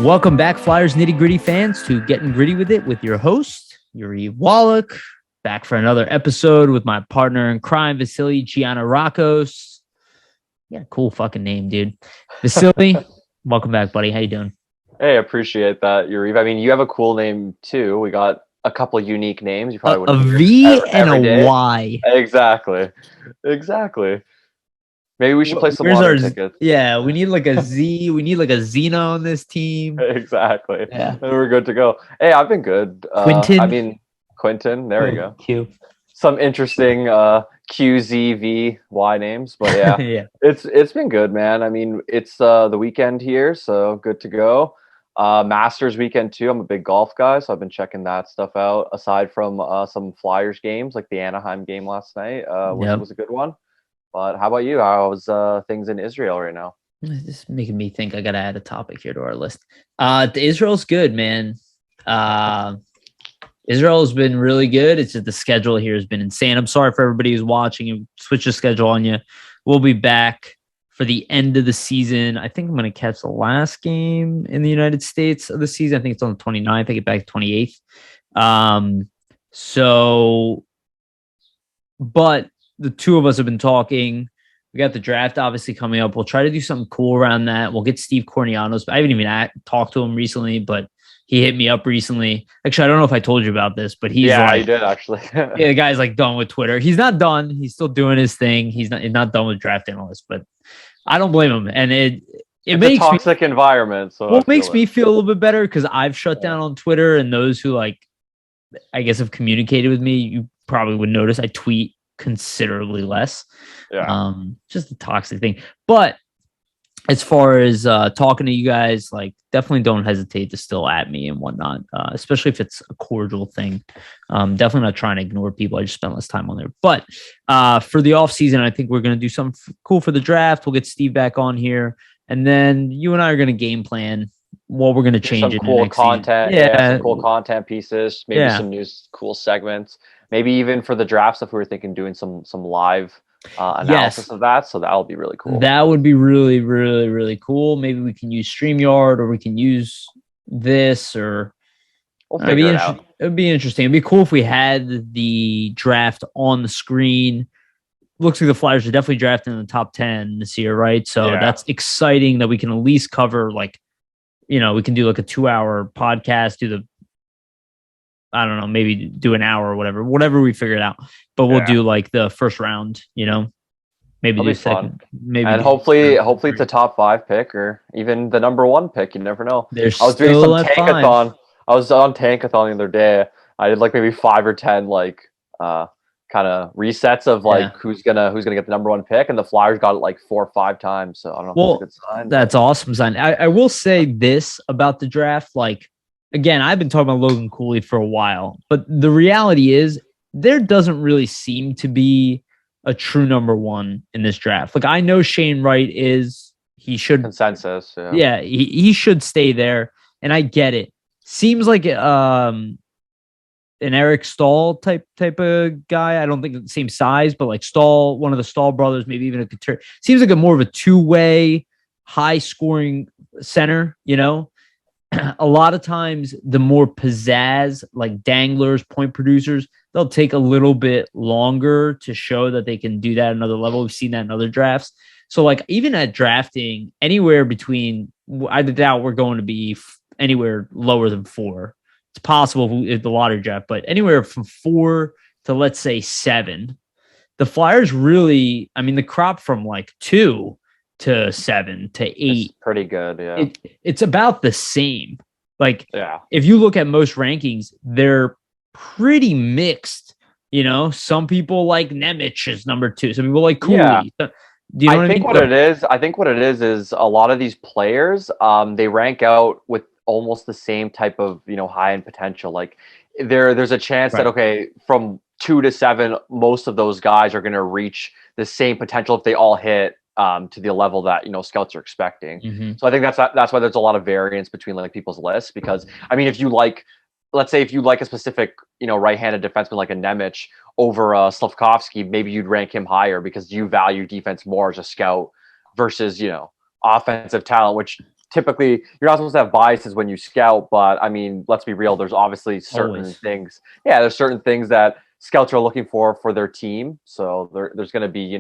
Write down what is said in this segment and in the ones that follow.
Welcome back, Flyers Nitty Gritty fans, to Getting Gritty with It with your host, Yariv Wolok, back for another episode with my partner in crime, Vasili Gianarakos. Yeah, cool fucking name, dude. Vasili, welcome back, buddy. How you doing? Hey, appreciate that, Yariv. I mean, you have a cool name too. We got a couple of unique names. You probably A wouldn't hear V and every a day. Y. Exactly. Maybe we should play some Where's lottery our tickets. Yeah, we need like a Z. We need like a Xena on this team. Exactly. Yeah. And we're good to go. Hey, I've been good. Quentin. There we go. Q. Some interesting QZVY names, but yeah, Yeah. it's been good, man. I mean, it's the weekend here, so good to go. Masters weekend too. I'm a big golf guy, so I've been checking that stuff out. Aside from some Flyers games, like the Anaheim game last night, was a good one. But how about you? How's things in Israel right now? This is making me think I gotta add a topic here to our list. Israel's good, man. Israel's been really good. It's just the schedule here has been insane. I'm sorry for everybody who's watching and switch the schedule on you. We'll be back for the end of the season. I think I'm going to catch the last game in the United States of the season. I think it's on the 29th. I get back 28th. But the two of us have been talking. We got the draft obviously coming up. We'll try to do something cool around that. We'll get Steve Kornianos. I haven't even talked to him recently, but he hit me up recently. Actually, I don't know if I told you about this, but he's he did actually. Yeah, the guy's like done with Twitter. He's not done. He's still doing his thing. He's not done with Draft Analyst, but I don't blame him. And it's makes a toxic environment. So it makes me feel a little bit better because I've shut down on Twitter, and those who I guess have communicated with me, you probably would notice I tweet considerably less. Yeah. Just a toxic thing. But as far as talking to you guys, like definitely don't hesitate to still at me and whatnot, especially if it's a cordial thing. Definitely not trying to ignore people. I just spent less time on there. But for the off season, I think we're going to do something cool for the draft. We'll get Steve back on here. And then you and I are going to game plan what we're going to change. Some cool content. Yeah, some cool content pieces. Maybe some new cool segments. Maybe even for the draft stuff, we were thinking doing some live analysis of that. So that'll be really cool. That would be really, really, really cool. Maybe we can use StreamYard or we can use this or we'll figure it out. It would be interesting. It'd be cool if we had the draft on the screen. Looks like the Flyers are definitely drafting in the top 10 this year, right? So that's exciting that we can at least cover we can do like a 2-hour podcast, I don't know, maybe do an hour or whatever we figure it out. But we'll do like the first round, maybe do second. Maybe hopefully it's a top 5 pick or even the number 1 pick. You never know. I was doing some Tankathon. I was on Tankathon the other day. I did like maybe 5 or 10 kind of resets of who's gonna get the number 1 pick, and the Flyers got it like 4 or 5 times. So I don't know if that's a good sign. That's awesome sign. I will say this about the draft, again, I've been talking about Logan Cooley for a while, but the reality is there doesn't really seem to be a true number 1 in this draft. I know Shane Wright he should consensus. Yeah, he should stay there, and I get it. Seems like an Eric Stahl type of guy. I don't think the same size, but Stahl, one of the Stahl brothers, maybe even a Couture. Seems like a more of a 2-way, high scoring center. A lot of times the more pizzazz, like danglers, point producers, they'll take a little bit longer to show that they can do that at another level. We've seen that in other drafts. So even at drafting, anywhere between, I doubt we're going to be anywhere lower than 4. It's possible if the lottery draft, but anywhere from 4 to let's say 7. The Flyers really, the crop from 2 to 7 to 8. It's pretty good, yeah. It's about the same. If you look at most rankings, they're pretty mixed. Some people like Nemec as number 2. Some people like Cooley. Yeah. Do you know I think what it is? I think what it is a lot of these players, they rank out with almost the same type of high end potential. There's a chance that from 2 to 7, most of those guys are going to reach the same potential if they all hit to the level that scouts are expecting. Mm-hmm. So I think that's why there's a lot of variance between people's lists, because if you let's say if you like a specific right-handed defenseman like a Nemec over Slavkovsky, maybe you'd rank him higher because you value defense more as a scout versus offensive talent, which typically you're not supposed to have biases when you scout, but I mean, let's be real. There's obviously certain things. Yeah, there's certain things that scouts are looking for their team. So there's going to be,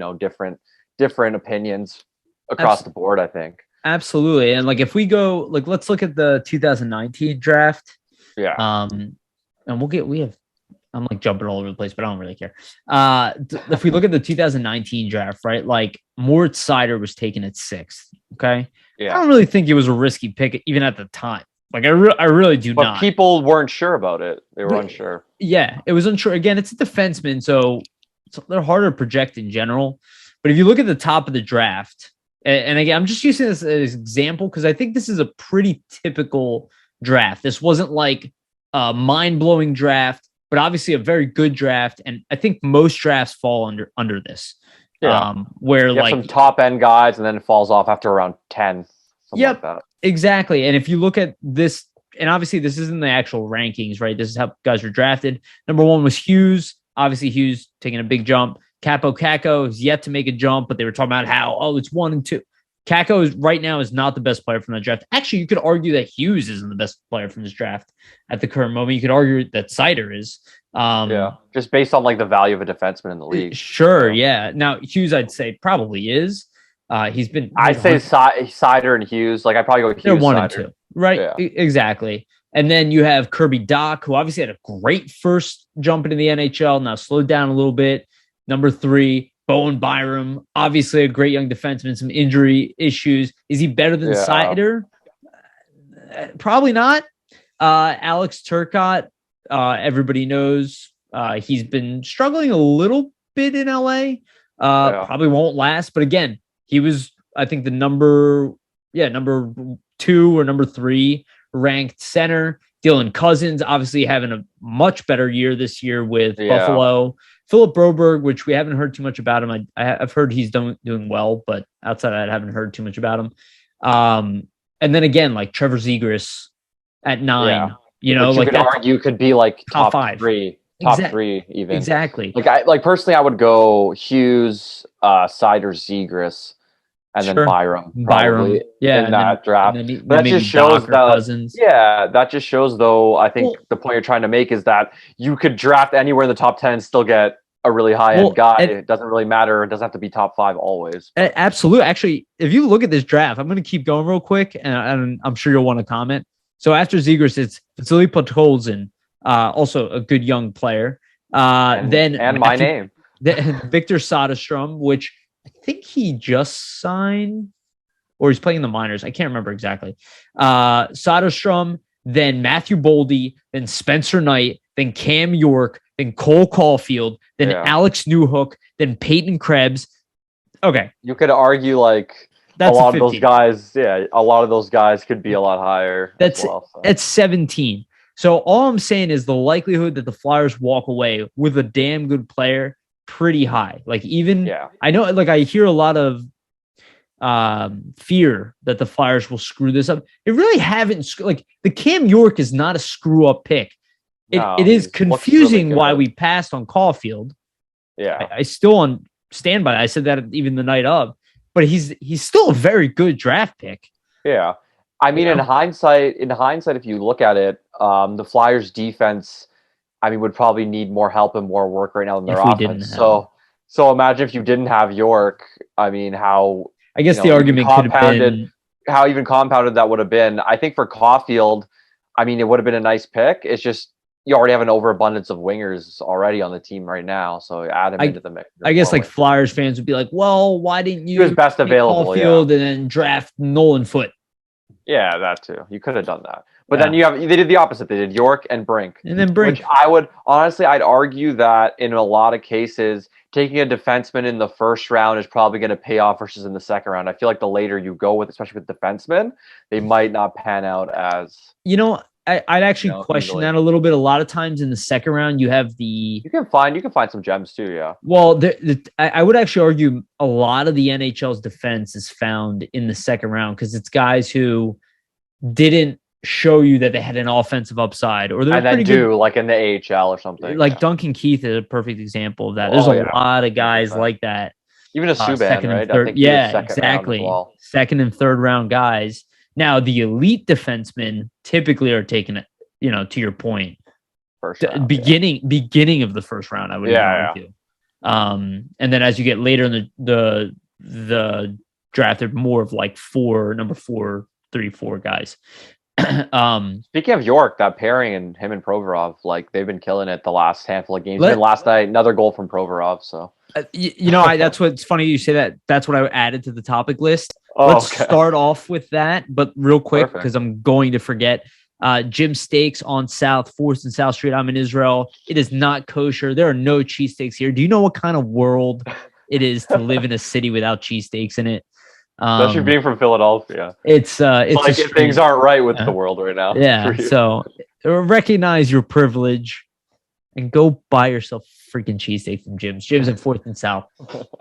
different opinions across the board, I think. Absolutely. And like, if we go, like, let's look at the 2019 draft. Yeah. And I'm like jumping all over the place, but I don't really care. If we look at the 2019 draft, right? Like, Moritz Seider was taken at 6th. Okay. Yeah. I don't really think it was a risky pick even at the time. Like, I really do not. But people weren't sure about it. They were unsure. Yeah, it was unsure. Again, it's a defenseman, so they're harder to project in general. But if you look at the top of the draft, and again, I'm just using this as an example because I think this is a pretty typical draft. This wasn't like a mind-blowing draft, but obviously a very good draft. And I think most drafts fall under this. Yeah. Where you like have some top end guys and then it falls off after around 10. Yep. Like that. Exactly. And if you look at this, and obviously this isn't the actual rankings, right? This is how guys were drafted. Number 1 was Hughes. Obviously Hughes taking a big jump. Kako is yet to make a jump, but they were talking about how, it's 1 and 2. Kako right now is not the best player from the draft. Actually, you could argue that Hughes isn't the best player from this draft at the current moment. You could argue that Seider is. Just based on like the value of a defenseman in the league. Sure, yeah. Now Hughes, I'd say probably is. He's been. I'd say Seider and Hughes. Like I'd probably go with Hughes. They're 1 Seider. and 2, right? Yeah. Exactly. And then you have Kirby Doc, who obviously had a great first jump into the NHL. Now slowed down a little bit. Number 3, Bowen Byram, obviously a great young defenseman, some injury issues. Is he better than Seider? Probably not. Alex Turcotte, everybody knows he's been struggling a little bit in LA. Probably won't last. But again, he was, I think, the number 2 or number 3 ranked center. Dylan Cousins, obviously having a much better year this year with Buffalo. Philip Broberg, which we haven't heard too much about him. I've heard he's doing well, but outside of that, I haven't heard too much about him. And then again, like Trevor Zegras at 9, which you could argue could be like top 5. 3, top 3 even. Exactly. Like personally, I would go Hughes, Seider, Zegras, and then Byram. Byram, in that draft. But that just shows that. That just shows, though. I think the point you're trying to make is that you could draft anywhere in the top 10, still get a really high end guy. It doesn't really matter. It doesn't have to be top 5 always. Absolutely. Actually, if you look at this draft, I'm going to keep going real quick, and I'm sure you'll want to comment. So after Zegras, it's Vasili Podkolzin, also a good young player. Then my name, Victor Soderstrom, which I think he just signed, or he's playing in the minors. I can't remember exactly. Soderstrom, then Matthew Boldy, then Spencer Knight, then Cam York, then Cole Caulfield, then Alex Newhook, then Peyton Krebs. Okay. You could argue like that's a lot of those guys. Yeah, a lot of those guys could be a lot higher. That's 17. So all I'm saying is the likelihood that the Flyers walk away with a damn good player pretty high. Like even I know, like I hear a lot of fear that the Flyers will screw this up. It really haven't. Like the Cam York is not a screw up pick. It is confusing really why we passed on Caulfield. Yeah, I still stand by that. I said that even the night of, but he's still a very good draft pick. Yeah, I mean, in hindsight, if you look at it, the Flyers defense, I mean, would probably need more help and more work right now than their offense. So imagine if you didn't have York. I mean, how I guess the argument could have been how even compounded that would have been. I think for Caulfield, I mean, it would have been a nice pick. It's just you already have an overabundance of wingers already on the team right now, so add him into the mix. I guess like Flyers fans would be like, well, why didn't you? He was best available, Caulfield and then draft Nolan Foote. Yeah, that too. You could have done that. But then they did the opposite. They did York and Brink. And then Brink. Which I'd argue that in a lot of cases, taking a defenseman in the first round is probably going to pay off versus in the second round. I feel like the later you go with, especially with defensemen, they might not pan out as... I'd actually question that a little bit. A lot of times in the second round, you have the... You can find some gems too, yeah. Well, I would actually argue a lot of the NHL's defense is found in the second round because it's guys who didn't show you that they had an offensive upside, or they're pretty good, like in the AHL or something. Like Duncan Keith is a perfect example of that. There's a lot of guys like that. Even a Subban, right? Third, exactly. Second and third round guys. Now, the elite defensemen typically are taken, to your point, beginning of the first round, I would argue. And then as you get later in the draft, they're more of like number 4, 3, 4 guys. Speaking of York, that pairing and him and Provorov, like they've been killing it the last handful of games. Even last night, another goal from Provorov. So that's what's funny. You say that. That's what I added to the topic list. Let's start off with that, but real quick because I'm going to forget. Jim Steaks on 4th and South Street. I'm in Israel. It is not kosher. There are no cheesesteaks here. Do you know what kind of world it is to live in a city without cheesesteaks in it? Especially being from Philadelphia. It's like if things aren't right with the world right now. Yeah. So recognize your privilege and go buy yourself freaking cheesesteak from Jim's. Jim's in 4th and South.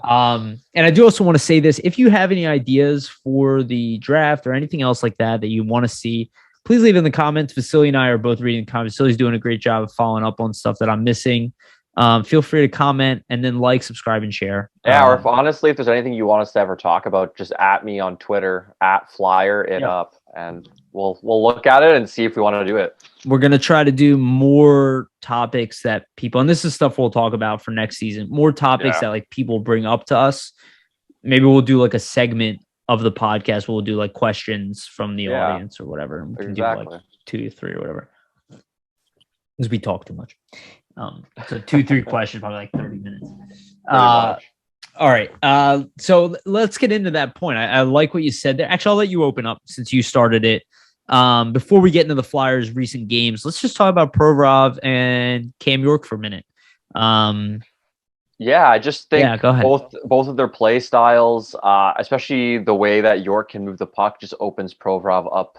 And I do also want to say this. If you have any ideas for the draft or anything else like that you want to see, please leave it in the comments. Vasili and I are both reading the comments. Vasili's doing a great job of following up on stuff that I'm missing. Feel free to comment and then subscribe, and share. Yeah, or if there's anything you want us to ever talk about, just at me on Twitter, @FlyerItUp, and we'll look at it and see if we want to do it. We're going to try to do more topics that people, and this is stuff we'll talk about for next season, more topics that people bring up to us. Maybe we'll do a segment of the podcast. We'll do questions from the audience or whatever. And we can do 2 to 3 or whatever. Because we talk too much. So 2-3 questions, probably 30 minutes. All right. So let's get into that point. I like what you said there. Actually, I'll let you open up since you started it. Before we get into the Flyers' recent games, let's just talk about Provorov and Cam York for a minute. I just think go ahead. both of their play styles, especially the way that York can move the puck, just opens Provorov up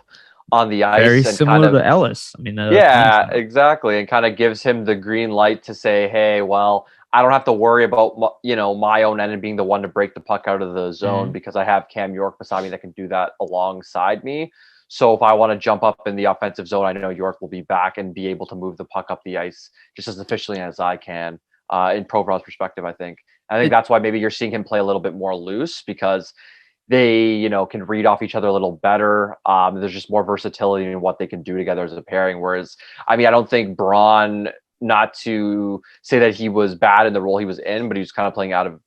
on the ice. Very similar to Ellis. I mean, exactly, and kind of gives him the green light to say, "Hey, well, I don't have to worry about my own end and being the one to break the puck out of the zone because I have Cam York beside me that can do that alongside me. So if I want to jump up in the offensive zone, I know York will be back and be able to move the puck up the ice just as efficiently as I can." In Provorov's perspective, I think that's why maybe you're seeing him play a little bit more loose because they, can read off each other a little better. There's just more versatility in what they can do together as a pairing. Whereas, I don't think Braun, not to say that he was bad in the role he was in, but he was kind of playing out of,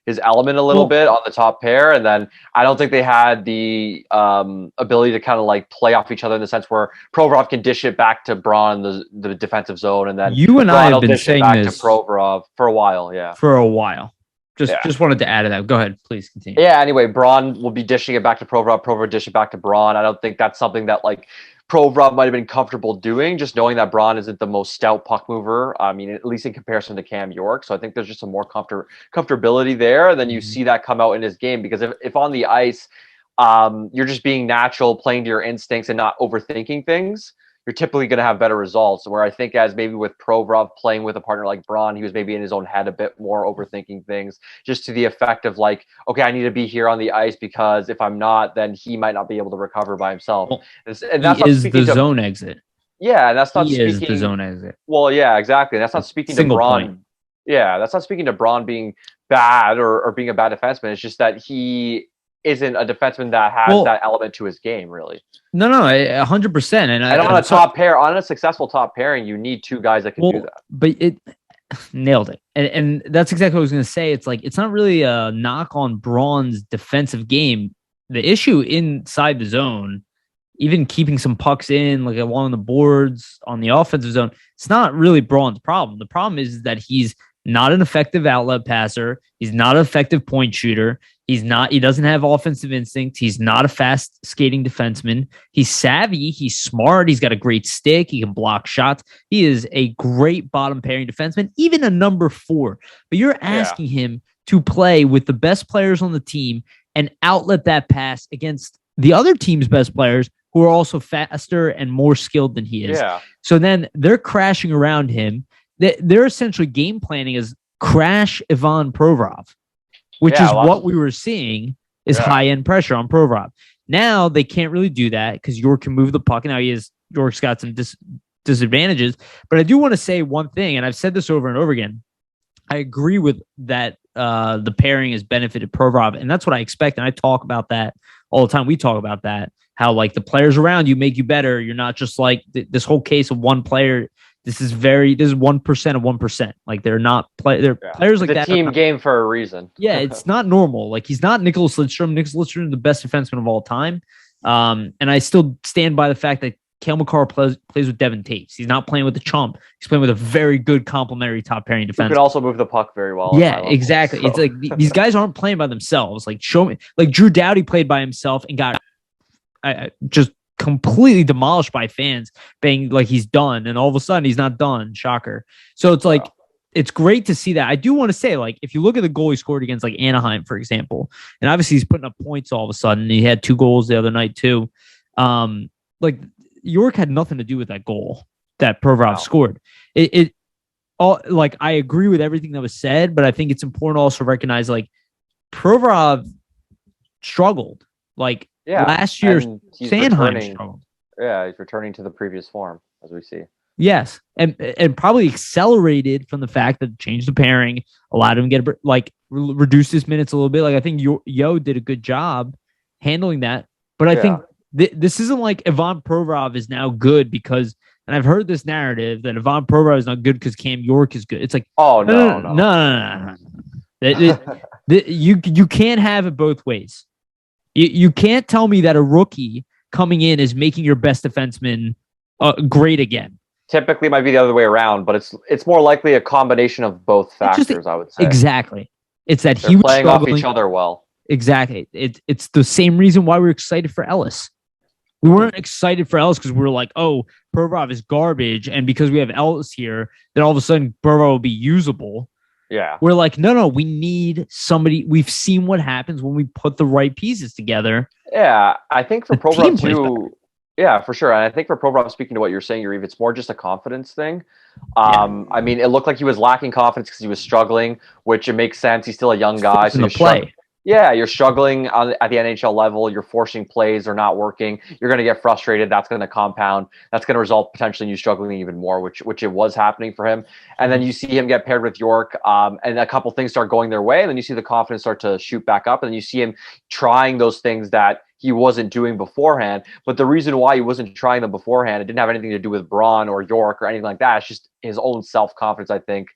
his element a little bit on the top pair. And then I don't think they had the ability to kind of play off each other in the sense where Provorov can dish it back to Braun in the defensive zone. And then you and I have been saying this to Provorov for a while. Yeah. For a while. Just wanted to add to that. Go ahead, please continue. Yeah, anyway, Braun will be dishing it back to Provorov. Provorov dish it back to Braun. I don't think that's something that Provorov might have been comfortable doing, just knowing that Braun isn't the most stout puck mover. At least in comparison to Cam York. So I think there's just some more comfortability there. And then you see that come out in his game because if on the ice, you're just being natural, playing to your instincts and not overthinking things, you're typically going to have better results. Where I think as maybe with Provorov playing with a partner like Braun, he was maybe in his own head a bit more overthinking things just to the effect of okay, I need to be here on the ice because if I'm not, then he might not be able to recover by himself. Well, and that's he is the zone exit. Yeah, and that's not speaking. Is the zone exit. Well, yeah, exactly. And that's not speaking to Braun. Point. Yeah, that's not speaking to Braun being bad or being a bad defenseman. It's just that he isn't a defenseman that has that element to his game, really. No, 100%. And on a successful top pairing, you need 2 guys that can do that. But it nailed it. And that's exactly what I was going to say. It's not really a knock on Braun's defensive game. The issue inside the zone, even keeping some pucks in, along the boards on the offensive zone, it's not really Braun's problem. The problem is that he's not an effective outlet passer. He's not an effective point shooter. He doesn't have offensive instinct. He's not a fast skating defenseman. He's savvy. He's smart. He's got a great stick. He can block shots. He is a great bottom pairing defenseman, even a number 4. But you're asking him to play with the best players on the team and outlet that pass against the other team's best players who are also faster and more skilled than he is. Yeah. So then they're crashing around him. They're essentially game planning as crash Ivan Provorov, which is what we were seeing is high-end pressure on Provorov. Now they can't really do that because York can move the puck. Now York's got some disadvantages. But I do want to say one thing, and I've said this over and over again. I agree with that. The pairing has benefited Provorov, and that's what I expect. And I talk about that all the time. We talk about that, how like the players around you make you better. You're not just like this whole case of one player. This is 1% of 1%. Like they're not they're players like that. It's a team game for a reason. Yeah, it's not normal. Like he's not Nicholas Lidstrom. Nicholas Lidstrom is the best defenseman of all time. And I still stand by the fact that Cale Makar plays with Devin Taves. He's not playing with the chump. He's playing with a very good complementary top pairing defense. He could also move the puck very well. Yeah, exactly. So. It's like these guys aren't playing by themselves. Like show me, like Drew Doughty played by himself and got just completely demolished by fans, being like he's done, and all of a sudden he's not done. Shocker. So it's like it's great to see that. I do want to say, like, if you look at the goal he scored against like Anaheim, for example, and obviously he's putting up points all of a sudden. He had 2 goals the other night too. Like York had nothing to do with that goal that Provorov scored. It all like I agree with everything that was said, but I think it's important to also recognize like Provorov struggled. Like last year, Sanheim struggled. Yeah, he's returning to the previous form, as we see. Yes, and probably accelerated from the fact that changed the pairing, allowed him to get reduced his minutes a little bit. Like I think Yo did a good job handling that, but I think this isn't like Ivan Provorov is now good because, and I've heard this narrative that Ivan Provorov is not good because Cam York is good. It's like, no. You can't have it both ways. You can't tell me that a rookie coming in is making your best defenseman great again. Typically, might be the other way around, but it's more likely a combination of both factors. I would say exactly. It's that they're playing off each other well. Exactly. It's the same reason why we're excited for Ellis. We weren't excited for Ellis because we were like, oh, Provorov is garbage, and because we have Ellis here, then all of a sudden Provorov will be usable. Yeah. We're like, no, we need somebody. We've seen what happens when we put the right pieces together. Yeah, I think for Provorov too. Yeah, for sure. And I think for Provorov, speaking to what you're saying, Yariv, it's more just a confidence thing. I mean, it looked like he was lacking confidence because he was struggling, which it makes sense. He's still a young guy. So you're struggling at the NHL level. You're forcing plays, they're not working. You're going to get frustrated. That's going to compound. That's going to result potentially in you struggling even more, which it was happening for him. And then you see him get paired with York, and a couple things start going their way. And then you see the confidence start to shoot back up. And then you see him trying those things that he wasn't doing beforehand. But the reason why he wasn't trying them beforehand, it didn't have anything to do with Braun or York or anything like that. It's just his own self-confidence, I think.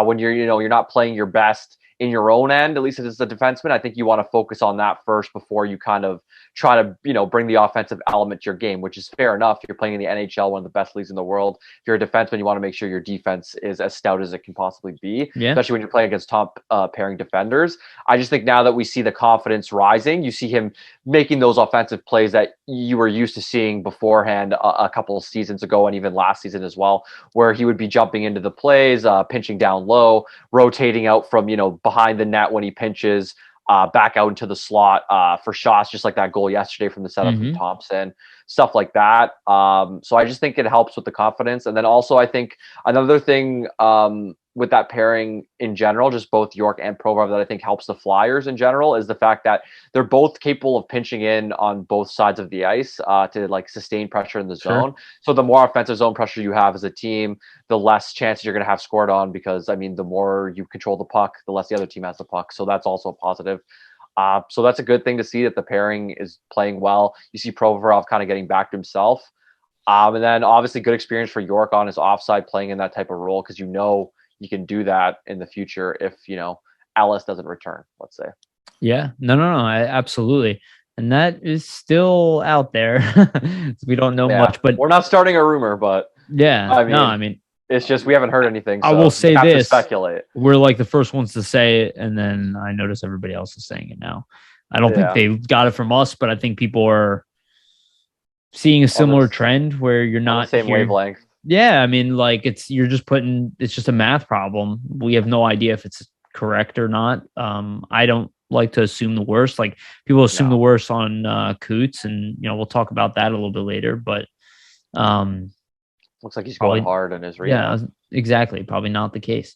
When you're not playing your best in your own end, at least as a defenseman, I think you want to focus on that first before you kind of try to, bring the offensive element to your game, which is fair enough. You're playing in the NHL, one of the best leagues in the world. If you're a defenseman, you want to make sure your defense is as stout as it can possibly be, especially when you're playing against top pairing defenders. I just think now that we see the confidence rising, you see him making those offensive plays that you were used to seeing beforehand a couple of seasons ago and even last season as well, where he would be jumping into the plays, pinching down low, rotating out from, behind the net when he pinches, back out into the slot for shots, just like that goal yesterday from the setup from Thompson, stuff like that. So I just think it helps with the confidence. And then also I think another thing with that pairing in general, just both York and Provorov, that I think helps the Flyers in general is the fact that they're both capable of pinching in on both sides of the ice to sustain pressure in the zone. So the more offensive zone pressure you have as a team, the less chances you're going to have scored on, because the more you control the puck, the less the other team has the puck. So that's also a positive. So that's a good thing to see, that the pairing is playing well. You see Provorov kind of getting back to himself. And then obviously good experience for York on his offside, playing in that type of role, because you can do that in the future if, Ellis doesn't return, let's say. Yeah, no, absolutely. And that is still out there. We don't know much, but we're not starting a rumor, but I mean, it's just, we haven't heard anything. So I will say this, speculate. We're like the first ones to say it. And then I notice everybody else is saying it now. I don't think they got it from us, but I think people are seeing a similar trend where you're not same wavelength. Yeah, I mean, it's just a math problem. We have no idea if it's correct or not. I don't like to assume the worst. Like, people assume the worst on Coots, and we'll talk about that a little bit later. But looks like he's going hard in his rehab. Yeah, exactly. Probably not the case.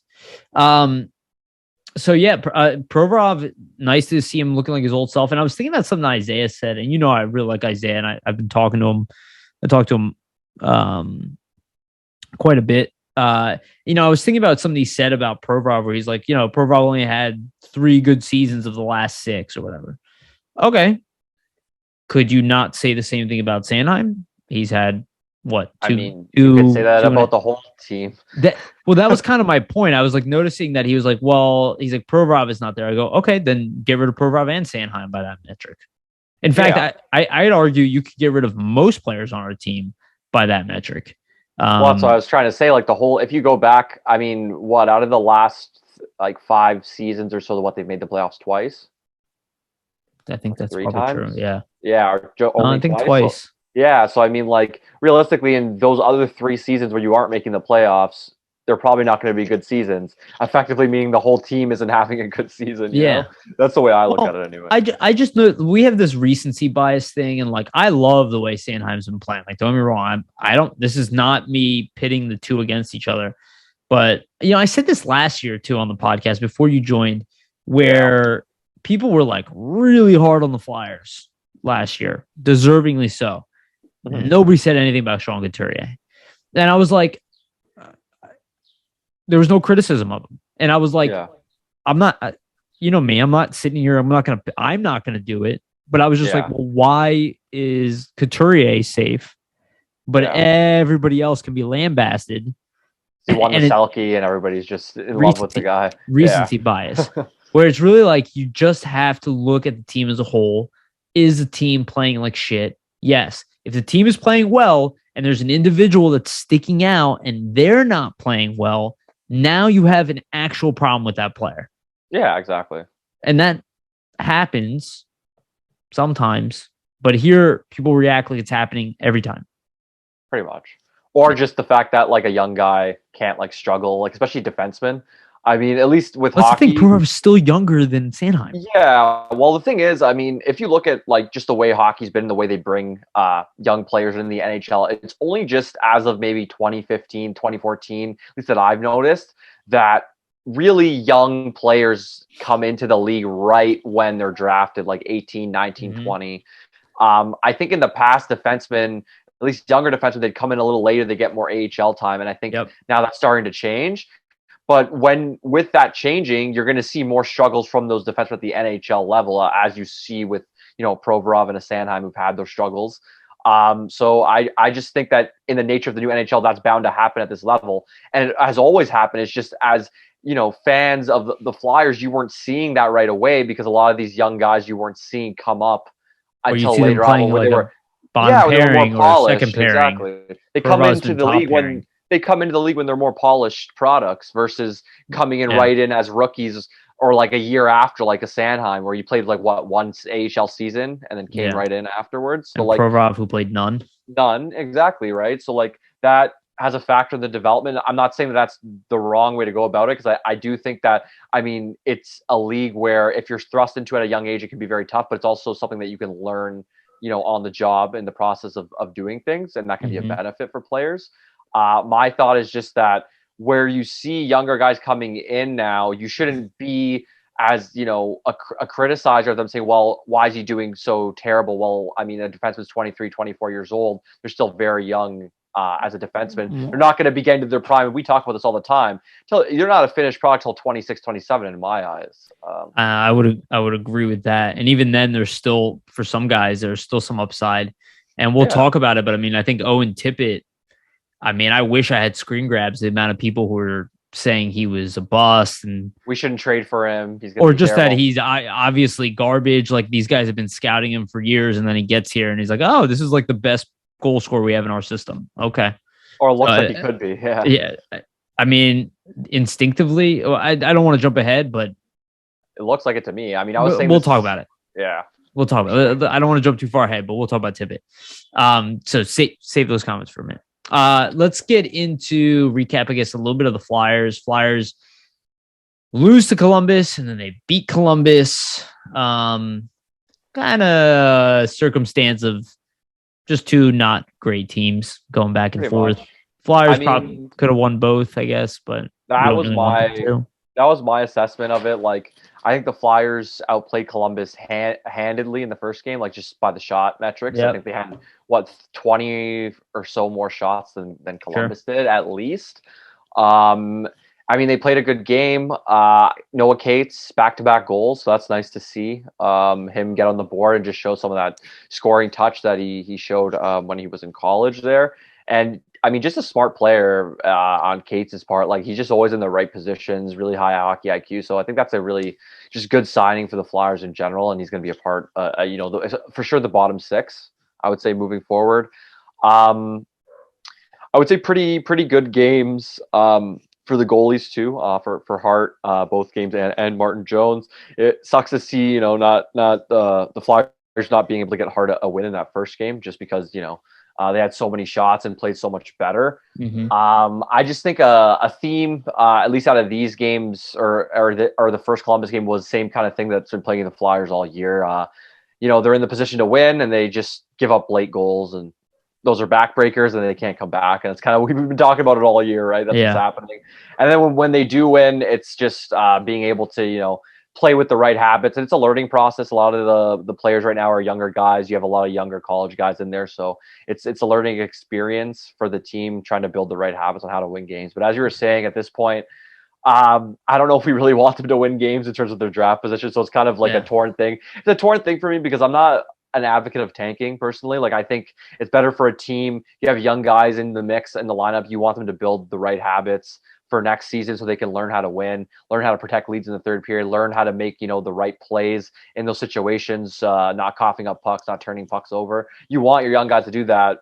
So yeah, Provorov, nice to see him looking like his old self. And I was thinking about something Isaiah said, and I really like Isaiah, and I've been talking to him. I talked to him quite a bit I was thinking about something he said about Provorov, where he's like, Provorov only had 3 good seasons of the last 6 or whatever. Okay. Could you not say the same thing about Sanheim? He's had what? You could say that about the whole team. That was kind of my point. I was like noticing that he was like, he's like, Provorov is not there. I go, okay, then get rid of Provorov and Sanheim by that metric. In fact, I'd argue you could get rid of most players on our team by that metric. That's what I was trying to say. Like if you go back, out of the last 5 seasons or so, they've made the playoffs twice. I think that's probably true. Yeah. Yeah. I think twice. So, yeah. So, realistically, in those other 3 seasons where you aren't making the playoffs, they're probably not going to be good seasons. Effectively meaning the whole team isn't having a good season. You know? That's the way I look at it anyway. I just know we have this recency bias thing. And I love the way Sanheim's been playing. Don't get me wrong. This is not me pitting the two against each other. But, I said this last year too on the podcast before you joined, where people were really hard on the Flyers last year, deservingly so. Mm-hmm. Nobody said anything about Sean Couturier. And I was like, there was no criticism of him. And I was like, I'm not, me, I'm not sitting here. I'm not going to do it. But I was just well, why is Couturier safe? But everybody else can be lambasted. He won the Selke and everybody's just in love with the guy. Recency bias. Where it's really you just have to look at the team as a whole. Is the team playing like shit? Yes. If the team is playing well and there's an individual that's sticking out and they're not playing well, now you have an actual problem with that player. Yeah, exactly. And that happens sometimes, but here people react like it's happening every time. Pretty much. Or just the fact that a young guy can't struggle, especially defensemen. At least with hockey. I think Provorov is still younger than Sanheim. Yeah. Well, the thing is, if you look at just the way hockey's been, the way they bring young players in the NHL, it's only just as of maybe 2015, 2014, at least that I've noticed, that really young players come into the league right when they're drafted, 18, 19, 20. I think in the past, defensemen, at least younger defensemen, they'd come in a little later, they get more AHL time. And I think now that's starting to change. But with that changing, you're going to see more struggles from those defensemen at the NHL level, as you see with Provorov and a Sanheim who've had those struggles. So I just think that in the nature of the new NHL, that's bound to happen at this level, and it has always happened. It's just as fans of the Flyers, you weren't seeing that right away because a lot of these young guys you weren't seeing come up until later on when they were pairing or second pairing. Exactly, they come into the league when. They come into the league when they're more polished products versus coming in right in as rookies or a year after, a Sanheim, where you played one AHL season and then came right in afterwards. So and Provorov, who played none, exactly, right? So that has a factor in the development. I'm not saying that that's the wrong way to go about it, because I do think that it's a league where if you're thrust into it at a young age, it can be very tough, but it's also something that you can learn, on the job in the process of doing things, and that can be a benefit for players. My thought is just that where you see younger guys coming in now, you shouldn't be as, a criticizer of them saying, well, why is he doing so terrible? Well, a defenseman's 23, 24 years old. They're still very young as a defenseman. They're not going to be getting to their prime. We talk about this all the time. You're not a finished product till 26, 27 in my eyes. I would agree with that. And even then, there's still, for some guys, there's still some upside. And we'll talk about it. But I think Owen Tippett, I wish I had screen grabs, the amount of people who were saying he was a bust and we shouldn't trade for him. Or just terrible. That he's obviously garbage. These guys have been scouting him for years, and then he gets here and he's like, oh, this is the best goal scorer we have in our system. Okay. Or looks like he could be. Yeah. Yeah. Instinctively, I don't want to jump ahead, but it looks like it to me. I was saying we'll talk about it. Yeah. We'll talk about it. I don't want to jump too far ahead, but we'll talk about Tippett. So save those comments for a minute. Let's get into recap, I guess, a little bit of the Flyers. Flyers lose to Columbus, and then they beat Columbus. Kind of circumstance of just two not great teams going back and Pretty forth. Much. Flyers probably could have won both, I guess, but that was my assessment of it. I think the Flyers outplayed Columbus handedly in the first game, just by the shot metrics. Yep. I think they had 20 or so more shots than Columbus did, at least. I mean, they played a good game. Noah Cates, back-to-back goals, so that's nice to see him get on the board and just show some of that scoring touch that he showed when he was in college there. And I mean, just a smart player on Cates' part. Like, he's just always in the right positions, really high hockey IQ. So I think that's a really just good signing for the Flyers in general, and he's going to be a part, for sure the bottom six, I would say, moving forward. I would say pretty good games for the goalies too. For Hart, both games, and Martin Jones. It sucks to see not the Flyers not being able to get Hart a win in that first game, just because they had so many shots and played so much better. Mm-hmm. I just think a theme, at least out of these games or the first Columbus game, was the same kind of thing that's been plaguing the Flyers all year. They're in the position to win and they just give up late goals, and those are backbreakers and they can't come back. And it's kind of, we've been talking about it all year, right? That's what's happening. And then when they do win, it's just being able to, play with the right habits. And it's a learning process. A lot of the players right now are younger guys. You have a lot of younger college guys in there. So it's a learning experience for the team trying to build the right habits on how to win games. But as you were saying, at this point, I don't know if we really want them to win games in terms of their draft position. So it's kind of like a torn thing. It's a torn thing for me because I'm not an advocate of tanking personally. Like, I think it's better for a team. You have young guys in the mix in the lineup. You want them to build the right habits for next season so they can learn how to win, learn how to protect leads in the third period, learn how to make, the right plays in those situations, not coughing up pucks, not turning pucks over. You want your young guys to do that.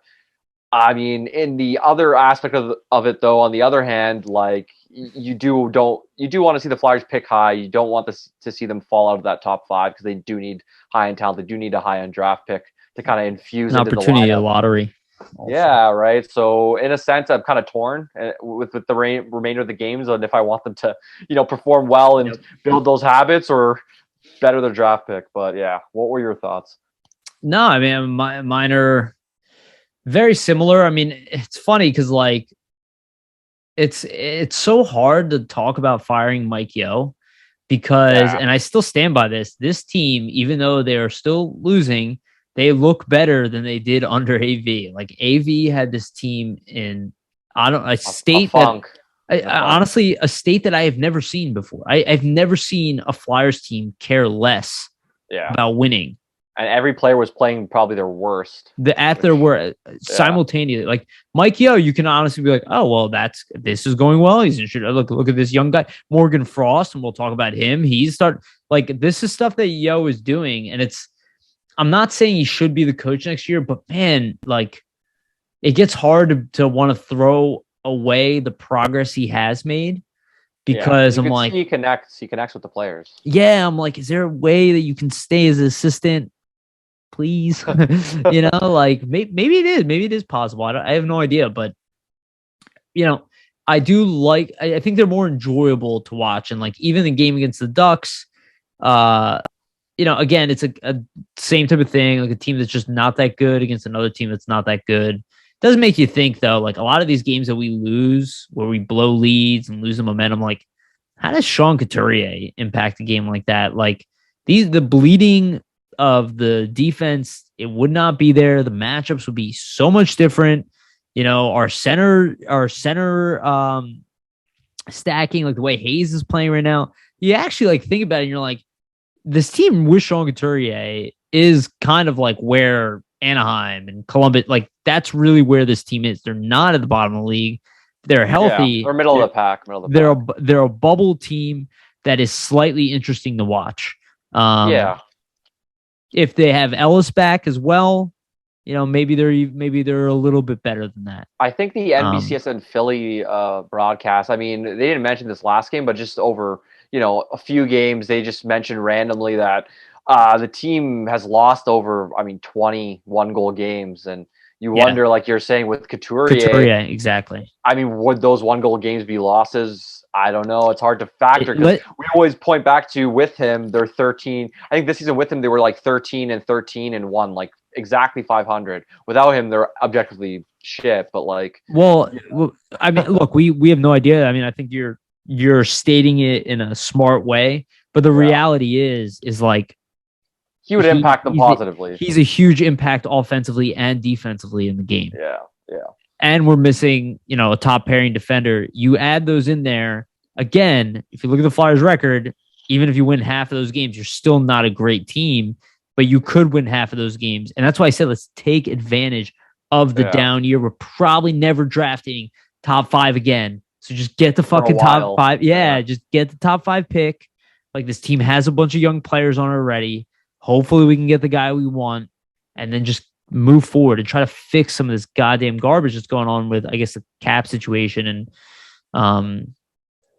I mean, in the other aspect of it, though, on the other hand, like, you do want to see the Flyers pick high. You don't want to see them fall out of that top five because they do need high-end talent. They do need a high-end draft pick to kind of infuse an into opportunity, the a lottery. Also. Yeah, right. So in a sense, I'm kind of torn with the remainder of the games on if I want them to, perform well and build those habits or better their draft pick. But yeah, what were your thoughts? No, I mean, mine are very similar. I mean, it's funny because like it's so hard to talk about firing Mike Yeo because, and I still stand by this team, even though they are still losing, they look better than they did under AV. Like, AV had this team in a state honestly, a state that I have never seen before. I've never seen a Flyers team care less about winning. And every player was playing probably their worst. Simultaneously. Like, Mike Yeo, you can honestly be like, oh, well, this is going well. He's look at this young guy, Morgan Frost, and we'll talk about him. This is stuff that Yeo is doing, and I'm not saying he should be the coach next year, but man, like, it gets hard to want to throw away the progress he has made because I'm like, he connects with the players. Yeah, I'm like, is there a way that you can stay as an assistant, please? Like, maybe it is possible. I have no idea, but I do like. I think they're more enjoyable to watch, and like even the game against the Ducks. Again, it's a same type of thing, like a team that's just not that good against another team that's not that good. Does make you think, though, like a lot of these games that we lose, where we blow leads and lose the momentum, like, how does Sean Couturier impact a game like that? Like, the bleeding of the defense, it would not be there. The matchups would be so much different. Our center stacking, like the way Hayes is playing right now, you actually like think about it and you're like, this team with Sean Couturier is kind of like where Anaheim and Columbus, like, that's really where this team is. They're not at the bottom of the league. They're healthy. Yeah, they're middle of the pack. They're a bubble team that is slightly interesting to watch. If they have Ellis back as well, maybe they're a little bit better than that. I think the NBCS and Philly broadcast, I mean, they didn't mention this last game, but just over a few games, they just mentioned randomly that the team has lost over 20 one-goal games, and you wonder, like you're saying with Couturier, exactly. I mean, would those one-goal games be losses? I don't know. It's hard to factor because we always point back to, with him, they're 13. I think this season with him, they were like 13-13-1, like exactly 500. Without him, they're objectively shit. But like, I mean, look, we have no idea. I mean, I think you're stating it in a smart way, but the reality is like, he would impact them positively. He's a huge impact offensively and defensively in the game. Yeah. and we're missing, a top pairing defender. You add those in there again. If you look at the Flyers record, even if you win half of those games, you're still not a great team, but you could win half of those games. And that's why I said, let's take advantage of the down year. We're probably never drafting top 5 again. So just get the fucking top 5. Yeah, just get the top 5 pick. Like, this team has a bunch of young players on it already. Hopefully we can get the guy we want, and then just move forward and try to fix some of this goddamn garbage that's going on with, I guess, the cap situation and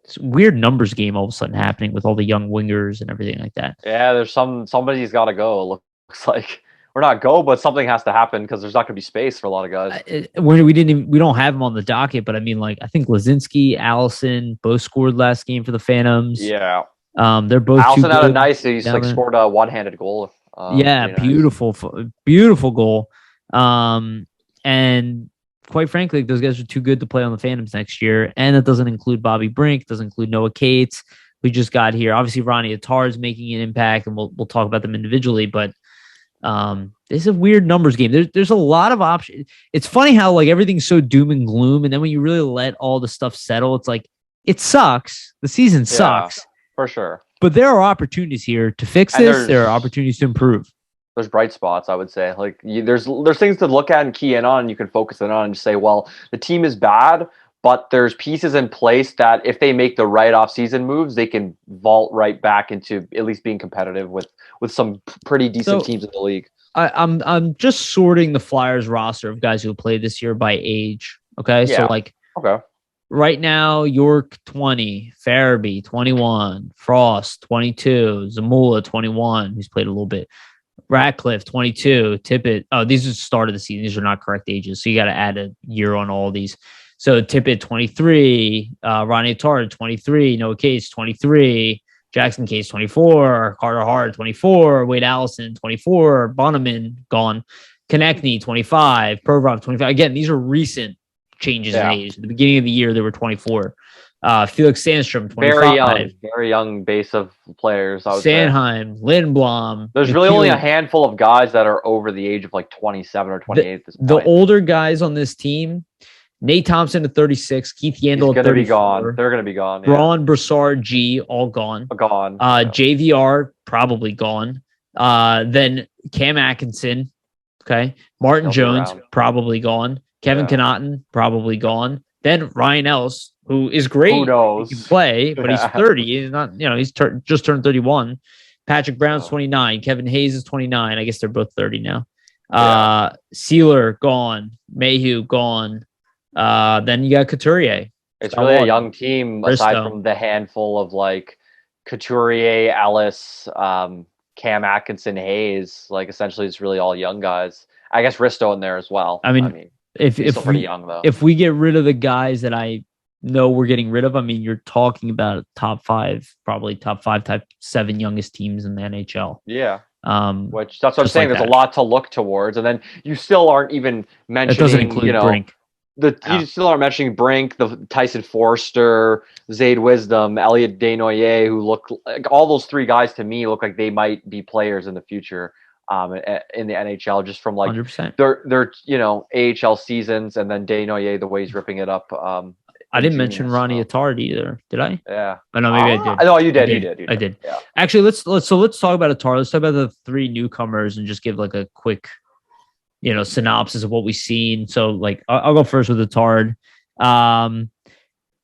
it's a weird numbers game all of a sudden happening with all the young wingers and everything like that. Yeah, there's somebody's got to go. Looks like, or not go, but something has to happen because there's not going to be space for a lot of guys. We don't have them on the docket, but I mean, like, I think Lazinski, Allison both scored last game for the Phantoms. Yeah, they're both. Allison had a nice. He scored a one-handed goal. Beautiful, beautiful goal. And quite frankly, those guys are too good to play on the Phantoms next year. And that doesn't include Bobby Brink, doesn't include Noah Cates, who just got here. Obviously, Ronnie Attar is making an impact, and we'll talk about them individually. But it's a weird numbers game. There's a lot of options. It's funny how, like, everything's so doom and gloom, and then when you really let all the stuff settle, it's like, it sucks. The season sucks. For sure. But there are opportunities here to fix this. There are opportunities to improve. There's bright spots, I would say. Like, there's things to look at and key in on, and you can focus in on and just say, well, the team is bad, but there's pieces in place that if they make the right off-season moves, they can vault right back into at least being competitive with some pretty decent teams in the league. I'm just sorting the Flyers roster of guys who have played this year by age. Okay, yeah. So right now, York 20, Farabee 21, Frost 22, Zamula 21, who's played a little bit. Ratcliffe 22, Tippett. Oh, these are the start of the season. These are not correct ages, so you got to add a year on all these. So Tippett 23, Ronnie Attar 23, Noah Cates 23, Jackson Case 24, Carter Hart 24, Wade Allison 24, Bonneman gone, Konechny 25, Provorov 25. Again, these are recent changes in age. At the beginning of the year, they were 24. Felix Sandstrom, 25. Very young base of players. I would Sanheim, say. Lindblom. There's really only a handful of guys that are over the age of like 27 or 28 at this point. The older guys on this team, Nate Thompson at 36, Keith Yandel at 34. Be gone. They're going to be gone. Yeah. Braun, Broussard, G, all gone. Gone. JVR, probably gone. Then Cam Atkinson, okay. Martin Jones, probably gone. Kevin Connaughton, probably gone. Then Ryan Ellis, who is great. Who knows? He can play, but he's 30. He's not, he's just turned 31. Patrick Brown's 29. Kevin Hayes is 29. I guess they're both 30 now. Sealer, gone. Mayhew, gone. Then you got Couturier. It's really a young team, aside from the handful of, like, Couturier, Ellis, Cam Atkinson, Hayes. Like, essentially, it's really all young guys. I guess Risto in there as well. I mean if pretty young, though. If we get rid of the guys that I know we're getting rid of, I mean, you're talking about top 5, probably top 5, top 7 youngest teams in the NHL. Yeah. Which that's what I'm saying. There's a lot to look towards, and then you still aren't even mentioning. It doesn't include Brink. You still aren't mentioning Brink, the Tyson Forster, Zayd Wisdom, Elliot Desnoyers, who look like, all those 3 guys to me look like they might be players in the future. In the NHL, just from like 100%. their AHL seasons, and then Desnoyers, the way he's ripping it up. I didn't mention Ronnie Attar either, did I? Yeah. Oh, no, maybe I did. No, you did. You did. I did. Yeah. Actually, let's talk about Attar. Let's talk about the 3 newcomers and just give like a quick, synopsis of what we've seen. So, like, I'll go first with Attar.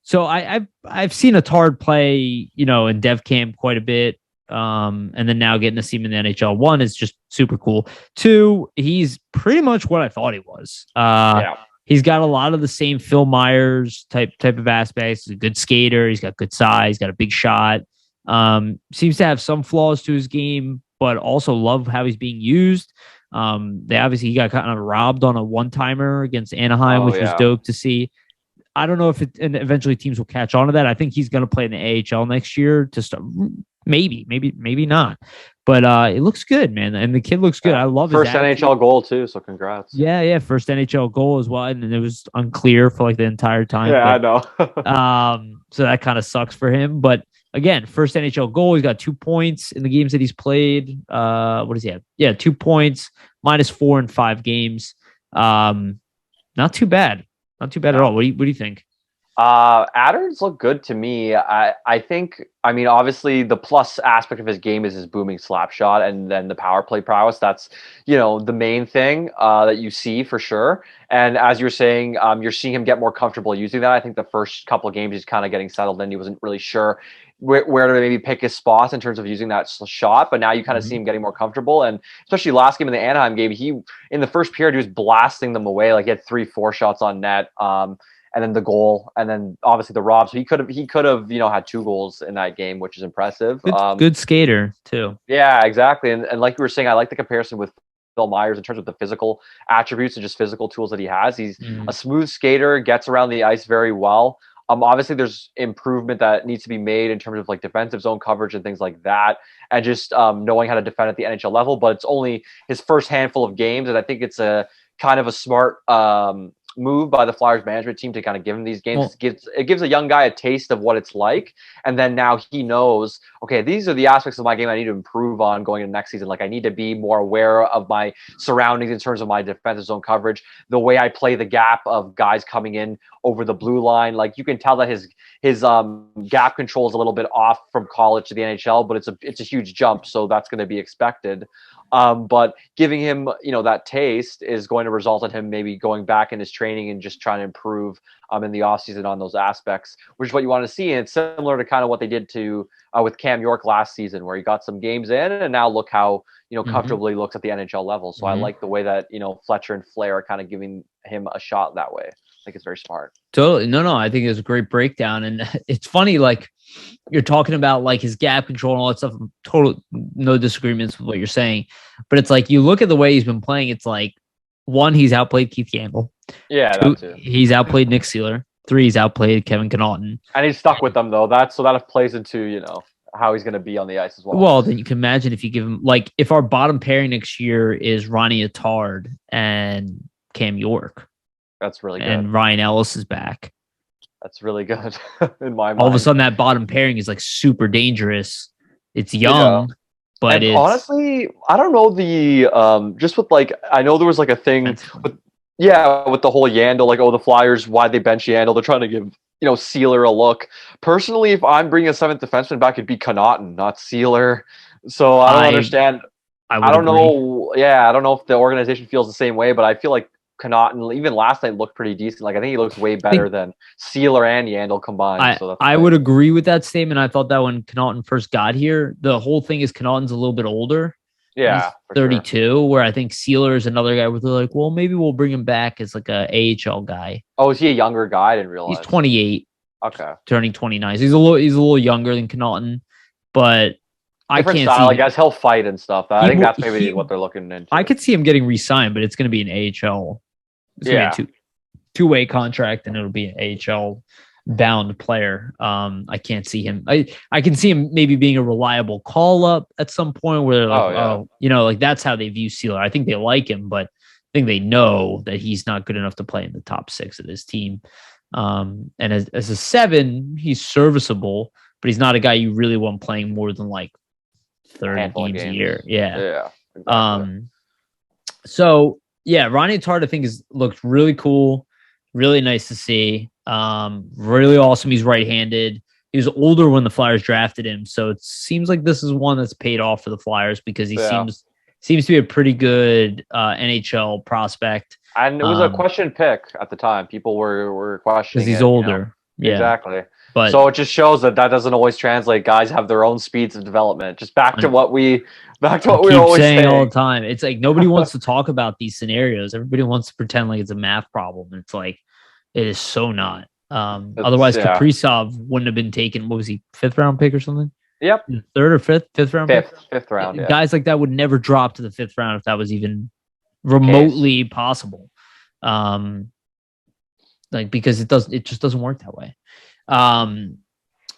So I've seen Attar play, in dev camp quite a bit. And then now getting to see him in the NHL. 1 is just super cool. 2, he's pretty much what I thought he was. He's got a lot of the same Phil Myers type of aspects. He's a good skater. He's got good size. Got a big shot. Seems to have some flaws to his game, but also love how he's being used. He got kind of robbed on a one-timer against Anaheim, which was dope to see. I don't know if and eventually teams will catch on to that. I think he's going to play in the AHL next year to start. Maybe not. But it looks good, man. And the kid looks good. I love his NHL goal too, so congrats. Yeah, first NHL goal as well. And it was unclear for like the entire time. Yeah, but, I know. So that kind of sucks for him. But again, first NHL goal. He's got 2 points in the games that he's played. What does he have? Yeah, 2 points, -4 in 5 games. Not too bad. Not too bad at all. What do you think? Adder's look good to me. I think, I mean, obviously the plus aspect of his game is his booming slap shot and then the power play prowess. That's, the main thing that you see for sure. And as you're saying, you're seeing him get more comfortable using that. I think the first couple of games he's kind of getting settled in. He wasn't really sure where to maybe pick his spots in terms of using that shot, but now you kind of see him getting more comfortable. And especially last game in the Anaheim game, in the first period, he was blasting them away. Like he had 3-4 shots on net. And then the goal, and then obviously the rob. So he could have, had 2 goals in that game, which is impressive. Good skater too. Yeah, exactly. And like you were saying, I like the comparison with Phil Myers in terms of the physical attributes and just physical tools that he has. He's a smooth skater, gets around the ice very well. Obviously there's improvement that needs to be made in terms of like defensive zone coverage and things like that, and just knowing how to defend at the NHL level. But it's only his first handful of games, and I think it's a kind of a smart move by the Flyers management team to kind of give him these games. It gives a young guy a taste of what it's like, and then now he knows, okay, these are the aspects of my game I need to improve on going into next season. Like I need to be more aware of my surroundings in terms of my defensive zone coverage, the way I play the gap of guys coming in over the blue line. Like you can tell that his gap control is a little bit off from college to the NHL, but it's a huge jump, so that's going to be expected. But giving him, that taste is going to result in him maybe going back in his training and just trying to improve in the offseason on those aspects, which is what you want to see. And it's similar to kind of what they did to with Cam York last season, where he got some games in, and now look how comfortably he looks at the NHL level. So I like the way that Fletcher and Flair are kind of giving him a shot that way. I think it's very smart. Totally. No, I think it's a great breakdown. And it's funny, like you're talking about like his gap control and all that stuff. Total no disagreements with what you're saying. But it's like you look at the way he's been playing, it's like 1, he's outplayed Keith Yandle. Yeah, 2, he's outplayed Nick Seeler. 3, he's outplayed Kevin Connaughton. And he's stuck with them though. That plays into, how he's going to be on the ice as well. Well, then you can imagine if you give him, like, if our bottom pairing next year is Ronnie Attard and Cam York. That's really good. And Ryan Ellis is back. That's really good in my mind. All of a sudden, that bottom pairing is like super dangerous. It's young, but it's honestly, I don't know the just with like I know there was like a thing with the whole Yandle, like the Flyers, why they bench Yandle? They're trying to give Sealer a look. Personally, if I'm bringing a 7th defenseman back, it'd be Connaughton, not Sealer. So I don't understand. I don't know. Yeah, I don't know if the organization feels the same way, but I feel like Connaughton, even last night, looked pretty decent. Like I think he looks way better than Sealer and Yandle combined. I would agree with that statement. I thought that when Connaughton first got here, the whole thing is Connaughton's a little bit older. Yeah, he's 32. Where I think Sealer is another guy where they're like, well, maybe we'll bring him back as like a AHL guy. Oh, is he a younger guy? I didn't realize. He's 28. Okay, turning 29. So he's a little younger than Connaughton, but I can't style, see. I guess he'll fight and stuff. I think that's maybe what they're looking into. I could see him getting re-signed, but it's going to be an AHL. It's going to be a two-way contract, and it'll be an AHL bound player. I can't see him. I can see him maybe being a reliable call up at some point where they're like, like that's how they view Sealer. I think they like him, but I think they know that he's not good enough to play in the top 6 of this team. And as a 7, he's serviceable, but he's not a guy you really want playing more than like 30 games a year. Yeah. Exactly. So yeah, Ronnie Attard, I think looked really cool, really nice to see. Really awesome. He's right-handed. He was older when the Flyers drafted him, so it seems like this is one that's paid off for the Flyers because he seems to be a pretty good NHL prospect. And it was a question pick at the time. People were questioning because he's older. Yeah, exactly. But so it just shows that doesn't always translate. Guys have their own speeds of development. Just back to what we always saying all the time. It's like nobody wants to talk about these scenarios. Everybody wants to pretend like it's a math problem. And it's like it is so not. Otherwise, Kaprizov wouldn't have been taken. What was he, 5th round pick or something? Yep. 3rd or 5th round pick? 5th round. Yeah. Guys like that would never drop to the 5th round if that was even remotely possible. Because it just doesn't work that way.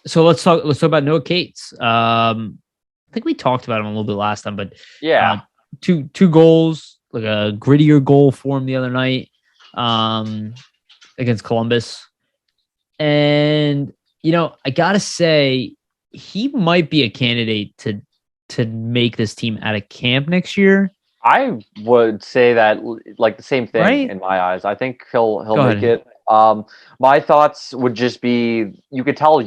So let's talk about Noah Cates. I think we talked about him a little bit last time, but two goals, like a grittier goal for him the other night, against Columbus. And, I gotta say he might be a candidate to make this team out of camp next year. I would say that like the same thing in my eyes. I think he'll make it. My thoughts would just be, you could tell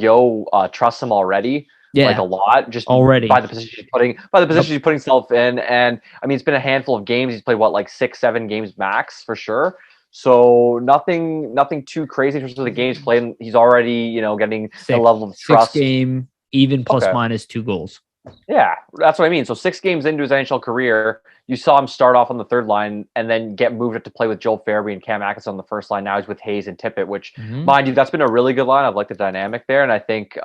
trusts him already, like a lot, just already by the position he's putting himself in. And I mean, it's been a handful of games. He's played like 6-7 games max for sure. So nothing too crazy in terms of the games played. He's already, getting a level of trust. 6-game, even plus minus 2 goals. Yeah, that's what I mean. So 6 games into his NHL career, you saw him start off on the third line and then get moved up to play with Joel Farabee and Cam Atkinson on the first line. Now he's with Hayes and Tippett, which, mind you, that's been a really good line. I've liked the dynamic there. And I think,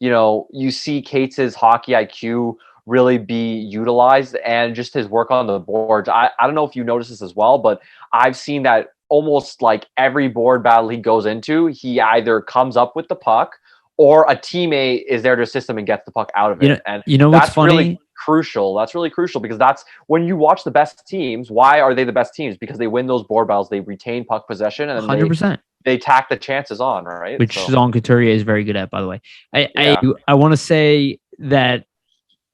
you see Cates' hockey IQ really be utilized and just his work on the boards. I don't know if you notice this as well, but I've seen that almost like every board battle he goes into, he either comes up with the puck or a teammate is there to assist him and gets the puck out of it. And what's funny? Really crucial. That's really crucial because that's when you watch the best teams. Why are they the best teams? Because they win those board battles. They retain puck possession and 100%. They tack the chances on, right? Which Jean Couturier is very good at, by the way. I want to say that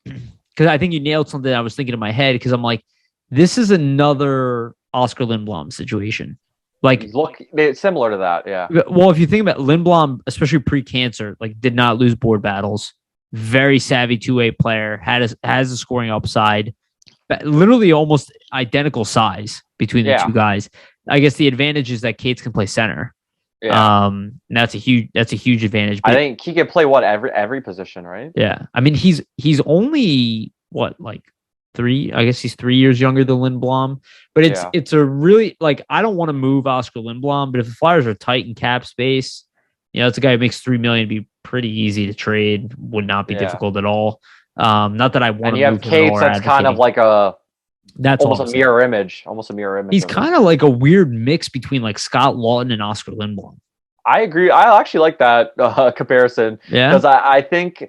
because I think you nailed something I was thinking in my head because I'm like, this is another Oscar Lindblom situation. Like, look, similar to that, yeah. Well, if you think about Lindblom, especially pre-cancer, like did not lose board battles. Very savvy two-way player, has a scoring upside, but literally almost identical size between the two guys. I guess the advantage is that Cates can play center. Yeah. That's a huge advantage. But I think he can play every position, right? Yeah. I mean, he's only like 3. I guess he's 3 years younger than Lindblom. But it's a really I don't want to move Oscar Lindblom, but if the Flyers are tight in cap space, it's a guy who makes $3 million, be pretty easy to trade. Would not be difficult at all. Not that I want to. And you have Cates that's kind of like that's almost a mirror image. He's kind of like a weird mix between like Scott Lawton and Oscar Lindblom. I agree. I actually like that comparison. Yeah. Because I think,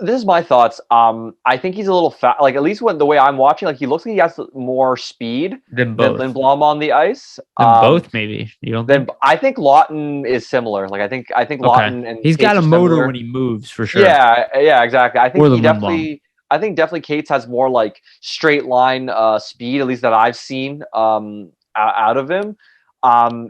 this is my thoughts. I think he's a little fat. Like, at least the way I'm watching, he looks like he has more speed than Lindblom on the ice. Both, maybe. You don't think? I think Lawton is similar. I think Lawton and he's got a motor when he moves for sure. Yeah, exactly. I think definitely Cates has more straight line speed, at least that I've seen out of him.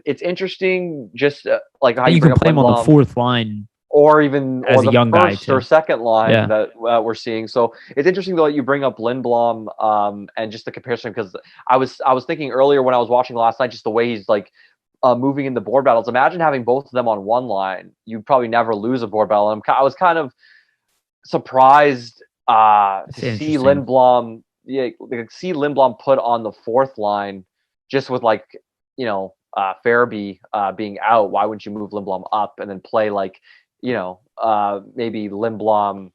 It's interesting, just how you can play him on the fourth line, or even as a young guy or second line that we're seeing. So it's interesting though that you bring up Lindblom and just the comparison, because I was thinking earlier when I was watching last night, just the way he's moving in the board battles. Imagine having both of them on one line. You'd probably never lose a board battle. I was kind of surprised to see Lindblom, see Lindblom put on the fourth line, just with Farabee being out. Why wouldn't you move Lindblom up and then play maybe Lindblom,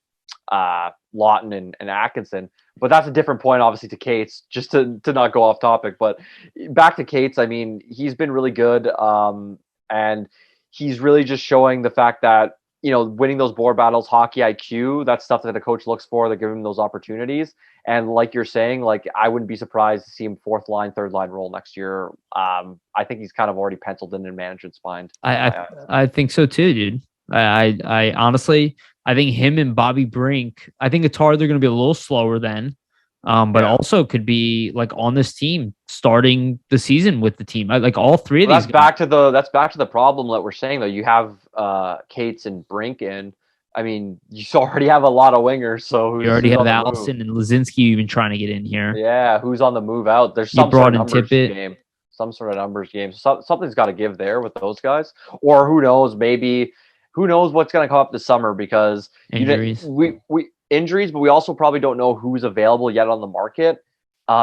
Lawton and Atkinson? But that's a different point, obviously, to Cates, just to not go off topic. But back to Cates, I mean, he's been really good, and he's really just showing the fact that winning those board battles, hockey IQ, that's stuff that the coach looks for. They give him those opportunities. And like you're saying, I wouldn't be surprised to see him fourth line, third line role next year. I think he's kind of already penciled in management's mind. I think so too, dude. I honestly, I think him and Bobby Brink, I think it's hard. They're going to be a little slower then, but also could be on this team starting the season with the team. All three of these. That's back to the problem that we're saying though. You have Cates and Brink in. I mean, you already have a lot of wingers, so you already have Allison and Lazinski even trying to get in here. Yeah, who's on the move out? There's some sort of numbers game. Some sort of numbers game. Something's got to give there with those guys. Or who knows? Maybe who knows what's going to come up this summer, because injuries. We injuries, but we also probably don't know who's available yet on the market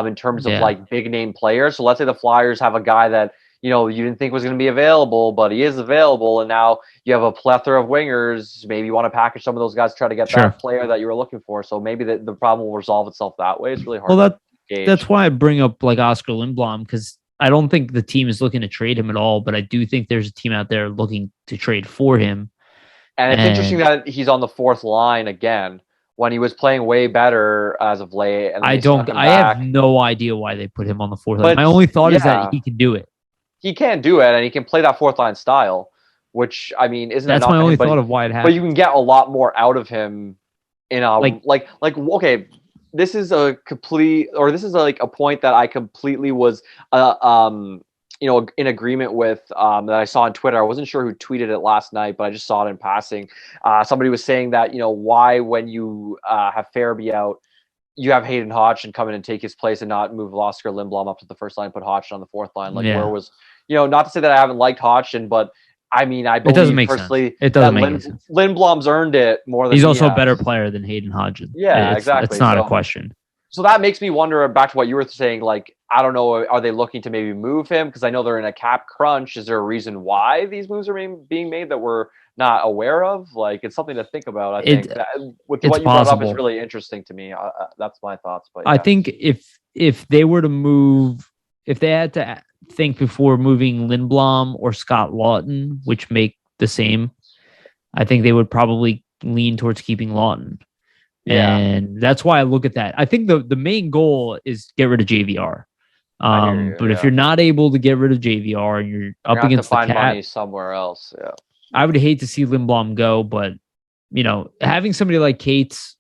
in terms of big name players. So let's say the Flyers have a guy that you didn't think was going to be available, but he is available, and now you have a plethora of wingers. Maybe you want to package some of those guys to try to get that player that you were looking for. So maybe the problem will resolve itself that way. It's really hard. Well, that's why I bring up Oscar Lindblom, because I don't think the team is looking to trade him at all, but I do think there's a team out there looking to trade for him. And it's interesting that he's on the fourth line again when he was playing way better as of late. And I have no idea why they put him on the fourth line. My only thought is that he can do it. He can do it, and he can play that fourth line style, which I mean isn't. That's my only thought of why it happened. But you can get a lot more out of him in a okay. This is a point that I completely was in agreement with that I saw on Twitter. I wasn't sure who tweeted it last night, but I just saw it in passing. Somebody was saying that, why when you have Farabee out, you have Hayden Hodgson come in and take his place and not move Oscar Lindblom up to the first line, put Hodgson on the fourth line. Like, where was, not to say that I haven't liked Hodgson, but I mean, I believe personally it doesn't make sense. Lindblom's earned it more than he's also a better player than Hayden Hodgson. Yeah, exactly. It's not a question. So that makes me wonder, back to what you were saying, like, I don't know, are they looking to maybe move him? Because I know they're in a cap crunch. Is there a reason why these moves are being made that we're not aware of? Like, it's something to think about. I think with what you brought up is really interesting to me. That's my thoughts. But I think if they were to move, if they had to think before moving Lindblom or Scott Lawton, which make the same, I think they would probably lean towards keeping Lawton. Yeah. And that's why I look at that. I think the main goal is get rid of JVR. But if you're not able to get rid of JVR and you're up against the cap, money somewhere else. Yeah. I would hate to see Lindblom go, but having somebody like Cates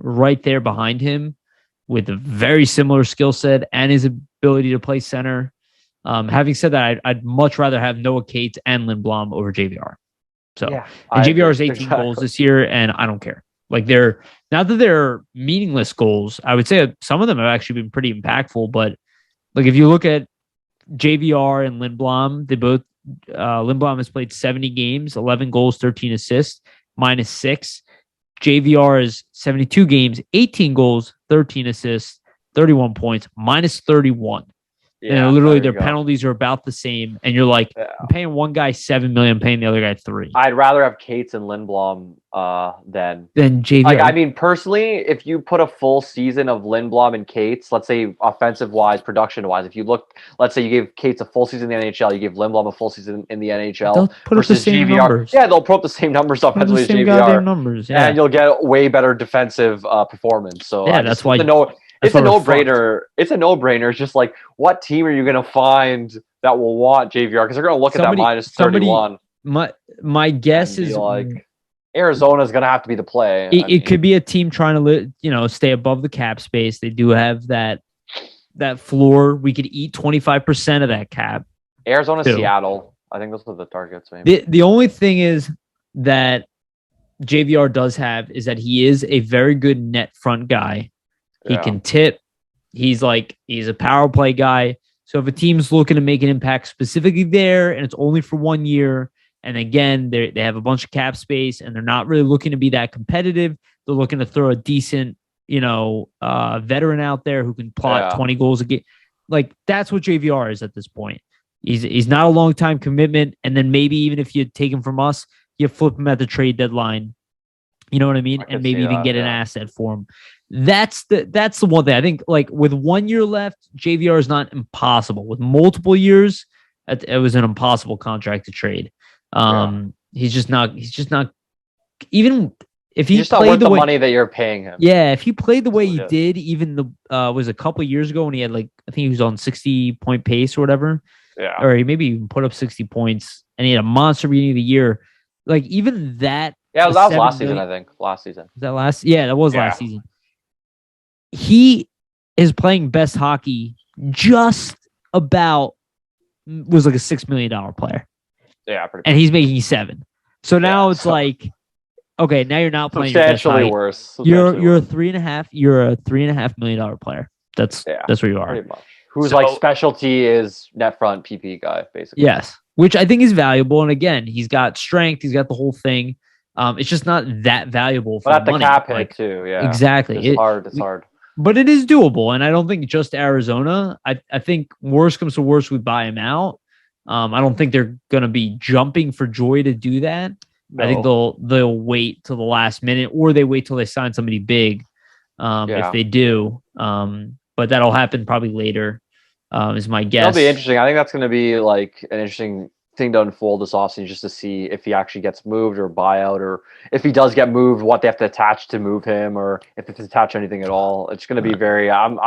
right there behind him with a very similar skill set and his ability to play center. Having said that, I'd much rather have Noah Cates and Lindblom over JVR. So, and JVR has 18 goals this year, and I don't care. Like, they're not that they're meaningless goals. I would say some of them have actually been pretty impactful. But like, if you look at JVR and Lindblom, they both Lindblom has played 70 games, 11 goals, 13 assists, -6. JVR is 72 games, 18 goals, 13 assists, 31 points, -31. Yeah, literally their penalties are about the same, and you're like, I'm paying one guy $7 million, I'm paying the other guy $3 million. I'd rather have Cates and Lindblom than JVR. Like, I mean, personally, if you put a full season of Lindblom and Cates, let's say offensive wise, production wise, if you look, let's say you gave Cates a full season in the NHL, you give Lindblom a full season in the NHL, they'll put up the same JVR. Numbers. Yeah, they'll put up the same numbers offensively as JVR. Numbers, and you'll get way better defensive performance. So that's why. It's a no-brainer. It's a no-brainer. It's just like, what team are you going to find that will want JVR? Because they're going to look at that -31. My guess is like, Arizona's going to have to be the play. It could be a team trying to stay above the cap space. They do have that floor. We could eat 25% of that cap. Arizona, too. Seattle. I think those are the targets. Maybe. The only thing is that JVR does have is that he is a very good net front guy. He can tip. He's a power play guy. So if a team's looking to make an impact specifically there, and it's only for 1 year, and again, they have a bunch of cap space, and they're not really looking to be that competitive. They're looking to throw a decent, veteran out there who can plot 20 goals a game. Like, that's what JVR is at this point. He's not a long time commitment, and then maybe even if you take him from us, you flip him at the trade deadline. You know what I mean? And maybe even get an asset for him. That's the one thing. I think, like, with 1 year left, JVR is not impossible. With multiple years, it was an impossible contract to trade. He's just not even if he just not worth the money that you're paying him. Yeah, if he played the way he did, even was a couple of years ago when he had, like, I think he was on 60-point pace or whatever. Yeah. Or he maybe even put up 60 points and he had a monster beginning of the year. Like, even that. Yeah, that was last season, I think. Last season. Was that last? Yeah, that was last season. He is playing best hockey just about, was like a $6 million player. Yeah, pretty. And he's making $7 million. So now it's like, okay, now you're not playing substantially worse. You're a $3.5 million player. That's where you are. Pretty much. Whose specialty is net front PP guy, basically. Yes, which I think is valuable. And again, he's got strength. He's got the whole thing. It's just not that valuable for but at money. The cap hit too. Yeah, exactly. It's hard. But it is doable, and I don't think just Arizona. I think worst comes to worst, we buy him out. I don't think they're going to be jumping for joy to do that. No. I think they'll wait till the last minute, or they wait till they sign somebody big. If they do, but that'll happen probably later. Is my guess. That'll be interesting. I think that's going to be like an interesting thing to unfold this offseason, just to see if he actually gets moved or buyout, or if he does get moved, what they have to attach to move him, or if it's attach anything at all. It's going to be very. I'm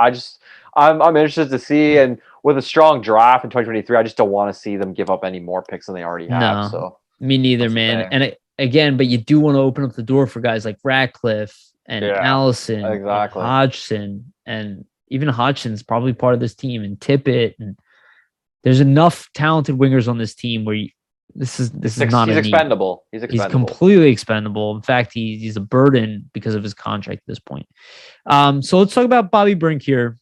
interested to see, and with a strong draft in 2023, I just don't want to see them give up any more picks than they already have. No, so me neither, man. And again, but you do want to open up the door for guys like Ratcliffe and Allison, exactly, and Hodgson, and even Hodgson's probably part of this team, and Tippett, and there's enough talented wingers on this team where this is not he's a need. expendable. He's expendable. He's completely expendable. In fact, he's a burden because of his contract at this point. So let's talk about Bobby Brink here.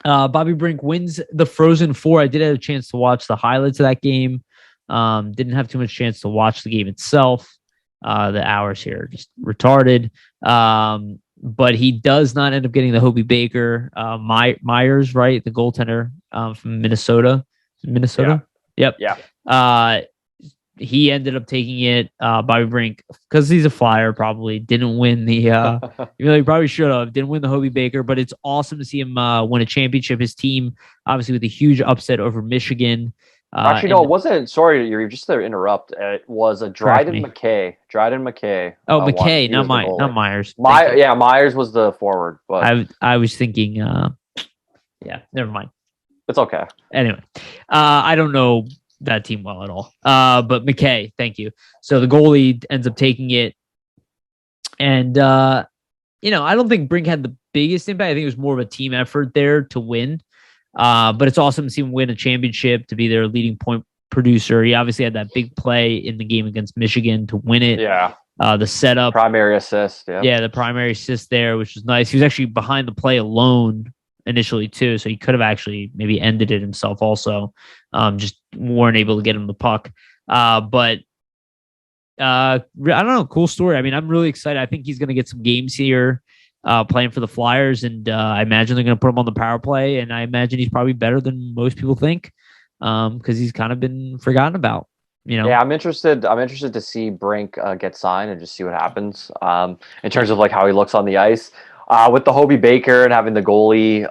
Bobby Brink wins the Frozen Four. I did have a chance to watch the highlights of that game. Didn't have too much chance to watch the game itself. The hours here are just retarded. But he does not end up getting the Hobie Baker. Myers, right? The goaltender from Minnesota. Minnesota? Yeah. Yep. Yeah. He ended up taking it. Bobby Brink, because he's a Flyer, probably didn't win the. Even though he probably should have, didn't win the Hobie Baker. But it's awesome to see him win a championship. His team, obviously, with a huge upset over Michigan. Actually, no, it wasn't. Sorry, Yariv, just to interrupt. It was a Dryden McKay. Oh, McKay, not Myers. Myers was the forward. But I was thinking. Yeah, never mind. It's okay. Anyway, I don't know that team well at all. But McKay, thank you. So the goalie ends up taking it. And, I don't think Brink had the biggest impact. I think it was more of a team effort there to win. But it's awesome to see him win a championship, to be their leading point producer. He obviously had that big play in the game against Michigan to win it. Yeah. The setup. Primary assist. Yeah, the primary assist there, which was nice. He was actually behind the play alone initially too, so he could have actually maybe ended it himself also. Just weren't able to get him the puck. But I don't know, cool story. I mean, I'm really excited. I think he's going to get some games here playing for the Flyers, and I imagine they're going to put him on the power play, and I imagine he's probably better than most people think because he's kind of been forgotten about. Yeah, I'm interested to see Brink get signed and just see what happens in terms of like how he looks on the ice. With the Hobie Baker and having the goalie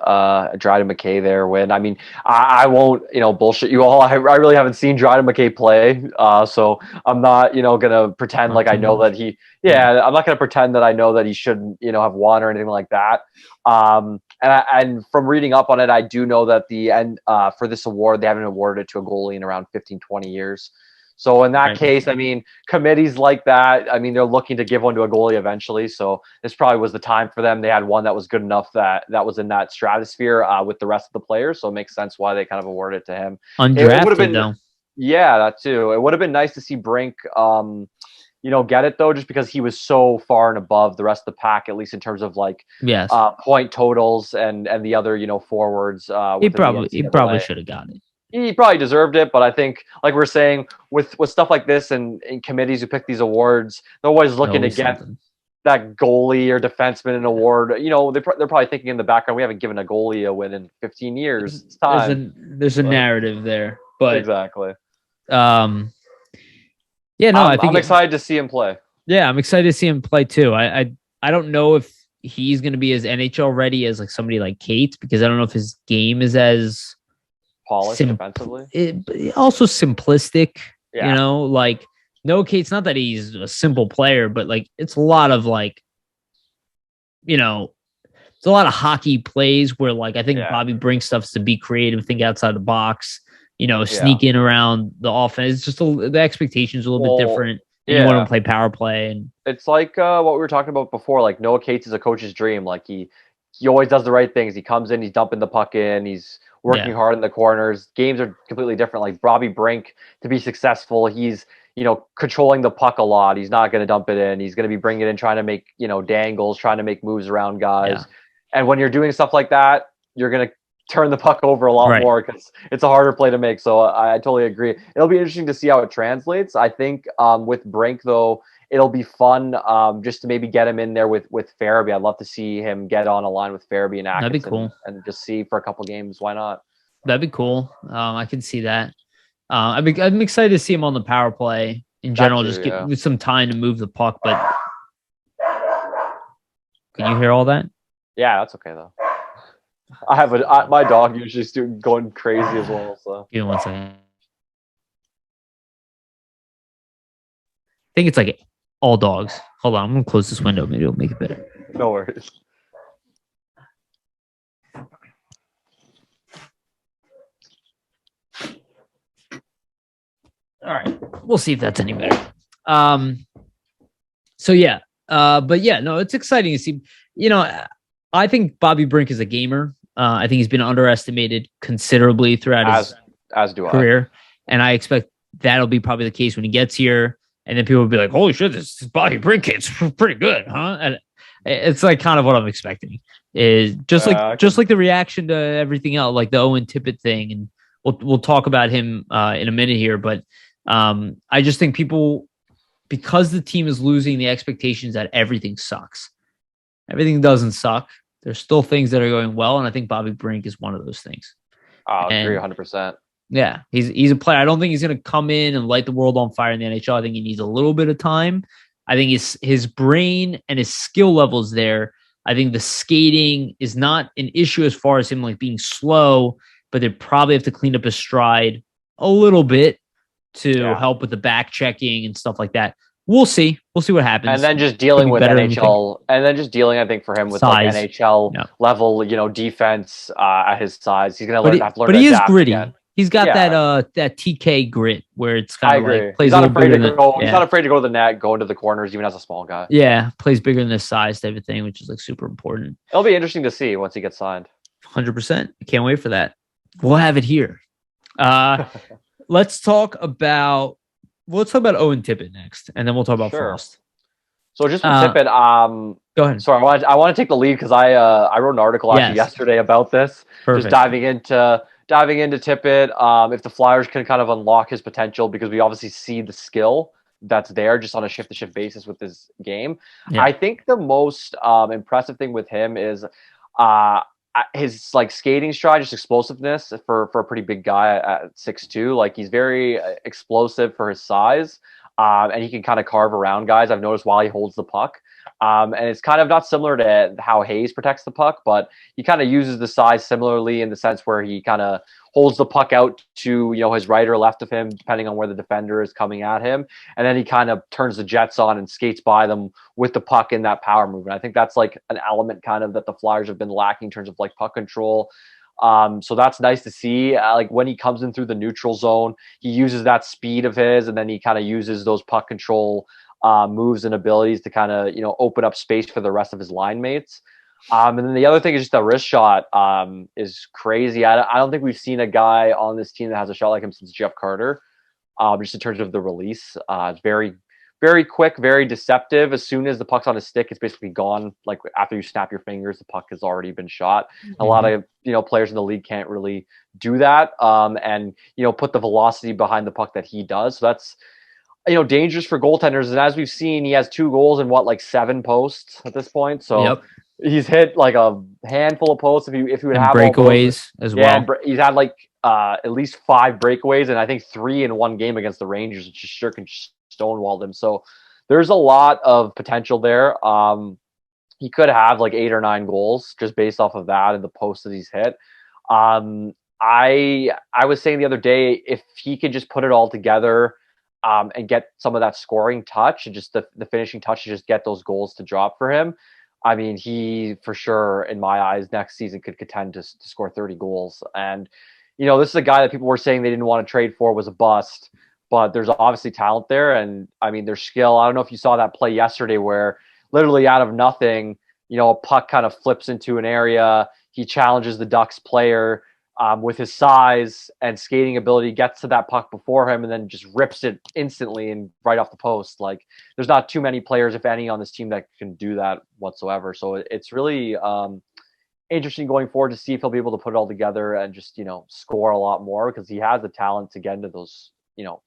Dryden McKay there win. I mean, I won't bullshit you all. I really haven't seen Dryden McKay play, so I'm not gonna pretend like I know that he. Yeah, I'm not gonna pretend that I know that he shouldn't have won or anything like that. And from reading up on it, I do know that the end for this award they haven't awarded it to a goalie in around 15-20 years. So in that case, I mean, committees like that, I mean, they're looking to give one to a goalie eventually. So this probably was the time for them. They had one that was good enough that was in that stratosphere with the rest of the players. So it makes sense why they kind of awarded it to him. Undrafted, though. Yeah, that too. It would have been nice to see Brink, get it, though, just because he was so far and above the rest of the pack, at least in terms of like point totals and the other, forwards. He probably should have got it. He probably deserved it, but I think, like we're saying, with stuff like this and in committees who pick these awards, they're always looking to get that goalie or defenseman an award. They're probably thinking in the background, we haven't given a goalie a win in 15 years. It's time. There's a narrative there, but exactly. I'm excited to see him play. Yeah, I'm excited to see him play too. I don't know if he's going to be as NHL ready as like somebody like Kate, because I don't know if his game is as polished defensively. Also simplistic, like no, Kate's not that he's a simple player, but like it's a lot of like, it's a lot of hockey plays where like I think Bobby Brink stuff's to be creative, think outside the box, sneak in around the offense. It's just the expectations are a little bit different. And you want to play power play, and it's like what we were talking about before. Like Noah Cates is a coach's dream. Like he always does the right things. He comes in, he's dumping the puck in, he's working hard in the corners. Games are completely different. Like Bobby Brink, to be successful, he's controlling the puck a lot. He's not going to dump it in. He's going to be bringing it in, trying to make dangles, trying to make moves around guys. Yeah. And when you're doing stuff like that, you're going to turn the puck over a lot more because it's a harder play to make. So I totally agree. It'll be interesting to see how it translates. I think with Brink though, it'll be fun just to maybe get him in there with Farabee. I'd love to see him get on a line with Farabee and Atkinson. That'd be cool. And just see for a couple games. Why not? That'd be cool. I can see that. I'm excited to see him on the power play in general, just get some time to move the puck. But can you hear all that? Yeah, that's okay though. I have my dog usually going crazy as well. So give me 1 second. I think it's like all dogs. Hold on, I'm gonna close this window. Maybe it'll make it better. No worries. All right, we'll see if that's any better. But no, it's exciting to see. I think Bobby Brink is a gamer. I think he's been underestimated considerably throughout As do career. And I expect that'll be probably the case when he gets here. And then people will be like, holy shit, this Bobby Brink kid's pretty good, huh? And it's like kind of what I'm expecting. Is just like the reaction to everything else, like the Owen Tippett thing. And we'll talk about him in a minute here. But I just think people, because the team is losing the expectations that everything sucks. Everything doesn't suck. There's still things that are going well. And I think Bobby Brink is one of those things. I agree 100%. Yeah, he's a player. I don't think he's going to come in and light the world on fire in the NHL. I think he needs a little bit of time. I think his brain and his skill levels there. I think the skating is not an issue as far as him like being slow, but they probably have to clean up his stride a little bit to help with the back checking and stuff like that. We'll see. We'll see what happens. And then just dealing with NHL, and then just dealing, I think, for him with like NHL level, defense at his size. He's going to have to learn. But he is gritty. Again. He's got that TK grit where it's kind of like plays he's not afraid to go. He's not afraid to go to the net, go into the corners, even as a small guy. Yeah, plays bigger than his size type of thing, which is like super important. It'll be interesting to see once he gets signed. 100%. I can't wait for that. We'll have it here. Let's talk about Owen Tippett next, and then we'll talk about Frost. So just with Tippett, go ahead. Sorry, I want to take the lead because I wrote an article actually yesterday about this. Perfect. Just diving into Tippett. If the Flyers can kind of unlock his potential, because we obviously see the skill that's there just on a shift-to-shift basis with this game. Yeah. I think the most impressive thing with him is his like skating stride, just explosiveness for a pretty big guy at 6'2". Like he's very explosive for his size, and he can kind of carve around guys. I've noticed while he holds the puck. And it's kind of not similar to how Hayes protects the puck, but he kind of uses the size similarly in the sense where he kind of holds the puck out to, his right or left of him, depending on where the defender is coming at him. And then he kind of turns the jets on and skates by them with the puck in that power movement. I think that's like an element kind of that the Flyers have been lacking in terms of like puck control. So that's nice to see. Like when he comes in through the neutral zone, he uses that speed of his, and then he kind of uses those puck control moves and abilities to kind of, open up space for the rest of his line mates. And then the other thing is just the wrist shot is crazy. I don't think we've seen a guy on this team that has a shot like him since Jeff Carter, just in terms of the release. It's very, very quick, very deceptive. As soon as the puck's on his stick, it's basically gone. Like after you snap your fingers, the puck has already been shot. Mm-hmm. A lot of, players in the league can't really do that and, put the velocity behind the puck that he does. So that's, dangerous for goaltenders. And as we've seen, he has 2 goals in 7 posts at this point. So he's hit like a handful of posts. If you would have breakaways as well. He's had at least 5 breakaways, and I think 3 in one game against the Rangers, which just sure can stonewall them. So there's a lot of potential there. He could have 8 or 9 goals just based off of that and the posts that he's hit. I was saying the other day, if he could just put it all together, and get some of that scoring touch and just the finishing touch to just get those goals to drop for him. I mean, he for sure, in my eyes, next season could contend to score 30 goals. And, this is a guy that people were saying they didn't want to trade for, was a bust, but there's obviously talent there. And I mean, their skill. I don't know if you saw that play yesterday where literally out of nothing, a puck kind of flips into an area. He challenges the Ducks player. With his size and skating ability, gets to that puck before him and then just rips it instantly and right off the post. Like there's not too many players, if any, on this team that can do that whatsoever. So it's really interesting going forward to see if he'll be able to put it all together and just, score a lot more, because he has the talent to get into those,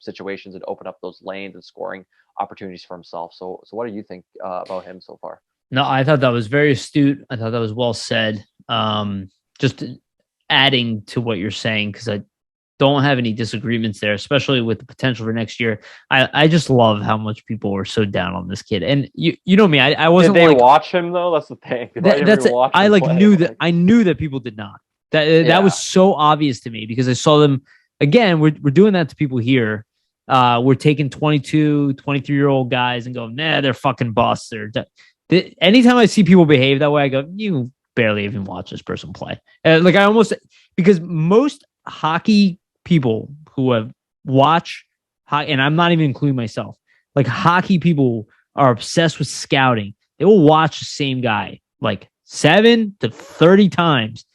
situations and open up those lanes and scoring opportunities for himself. So what do you think about him so far? No, I thought that was very astute. I thought that was well said. Just adding to what you're saying, because I don't have any disagreements there, especially with the potential for next year. I just love how much people were so down on this kid. And you know me, I wasn't. Did they watch him though? That's the thing. I knew that people did not. That was so obvious to me, because I saw them again. We're doing that to people here. We're taking 22, 23-year-old guys and go, nah, they're fucking busts. Anytime I see people behave that way, I go, you barely even watch this person play. Because most hockey people who have watched hockey, and I'm not even including myself, hockey people are obsessed with scouting. They will watch the same guy 7 to 30 times,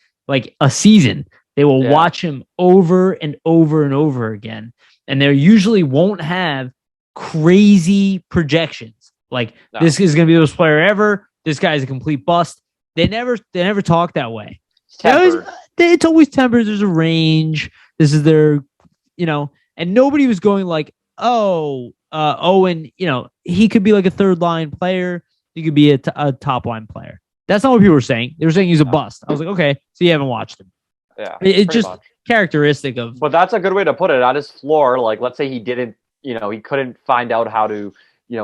a season. They will watch him over and over and over again. And they usually won't have crazy projections. Like, this is going to be the best player ever. This guy's a complete bust. They never talk that way. It's always tempered. There's a range. This is their, and nobody was going like, Owen, he could be like a third line player. He could be a top line player. That's not what people were saying. They were saying he's a bust. I was like, okay, so you haven't watched him. Yeah. It's just characteristic of. But that's a good way to put it. At his floor, like, let's say he didn't, he couldn't find out how to,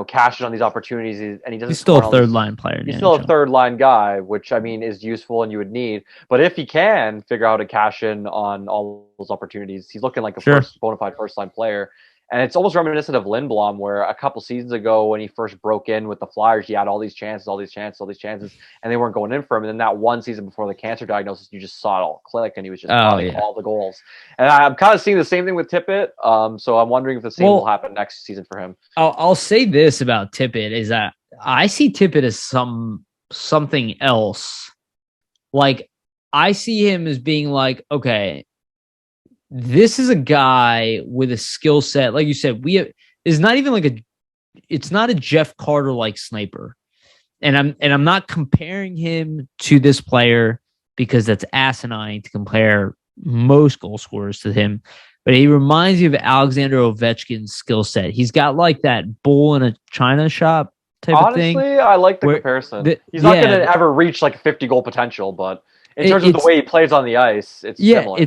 cash in on these opportunities, and he doesn't. He's still a third line player. He's still a third line guy, which I mean is useful and you would need. But if he can figure out how to cash in on all those opportunities, he's looking like a bona fide first line player. And it's almost reminiscent of Lindblom, where a couple seasons ago when he first broke in with the Flyers, he had all these chances, and they weren't going in for him. And then that one season before the cancer diagnosis, you just saw it all click, and he was just all the goals. And I'm kind of seeing the same thing with Tippett. So I'm wondering if the same will happen next season for him. I'll say this about Tippett is that I see Tippett as something else. Like, I see him as being like, okay, this is a guy with a skill set. Like you said, it's not even it's not a Jeff Carter like sniper. And I'm not comparing him to this player because that's asinine to compare most goal scorers to him. But he reminds me of Alexander Ovechkin's skill set. He's got like that bull in a china shop type of thing. Honestly, I like the comparison. He's not going to ever reach like a 50 goal potential, but in terms of the way he plays on the ice, it's similar.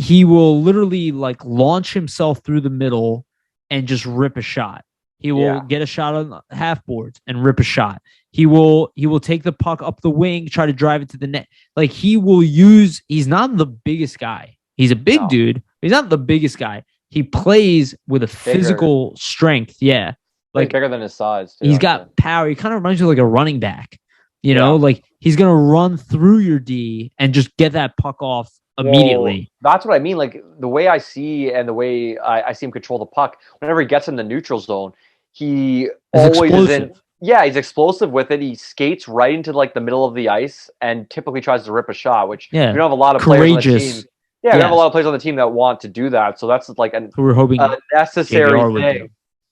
He will literally like launch himself through the middle and just rip a shot. He will get a shot on half boards and rip a shot. He will take the puck up the wing, try to drive it to the net. Like, he's not the biggest guy. He's a big dude. He's not the biggest guy. He plays with a physical strength. Yeah. Like, bigger than his size, too. He's got power. He kind of reminds you of like a running back, like he's going to run through your D and just get that puck off immediately. Well, that's what I mean. Like, the way I see and the way I see him control the puck, whenever he gets in the neutral zone, he's always explosive. He's explosive with it. He skates right into like the middle of the ice and typically tries to rip a shot, which we don't have a lot of players on the team. We don't have a lot of players on the team that want to do that. So that's like we're hoping a necessary thing.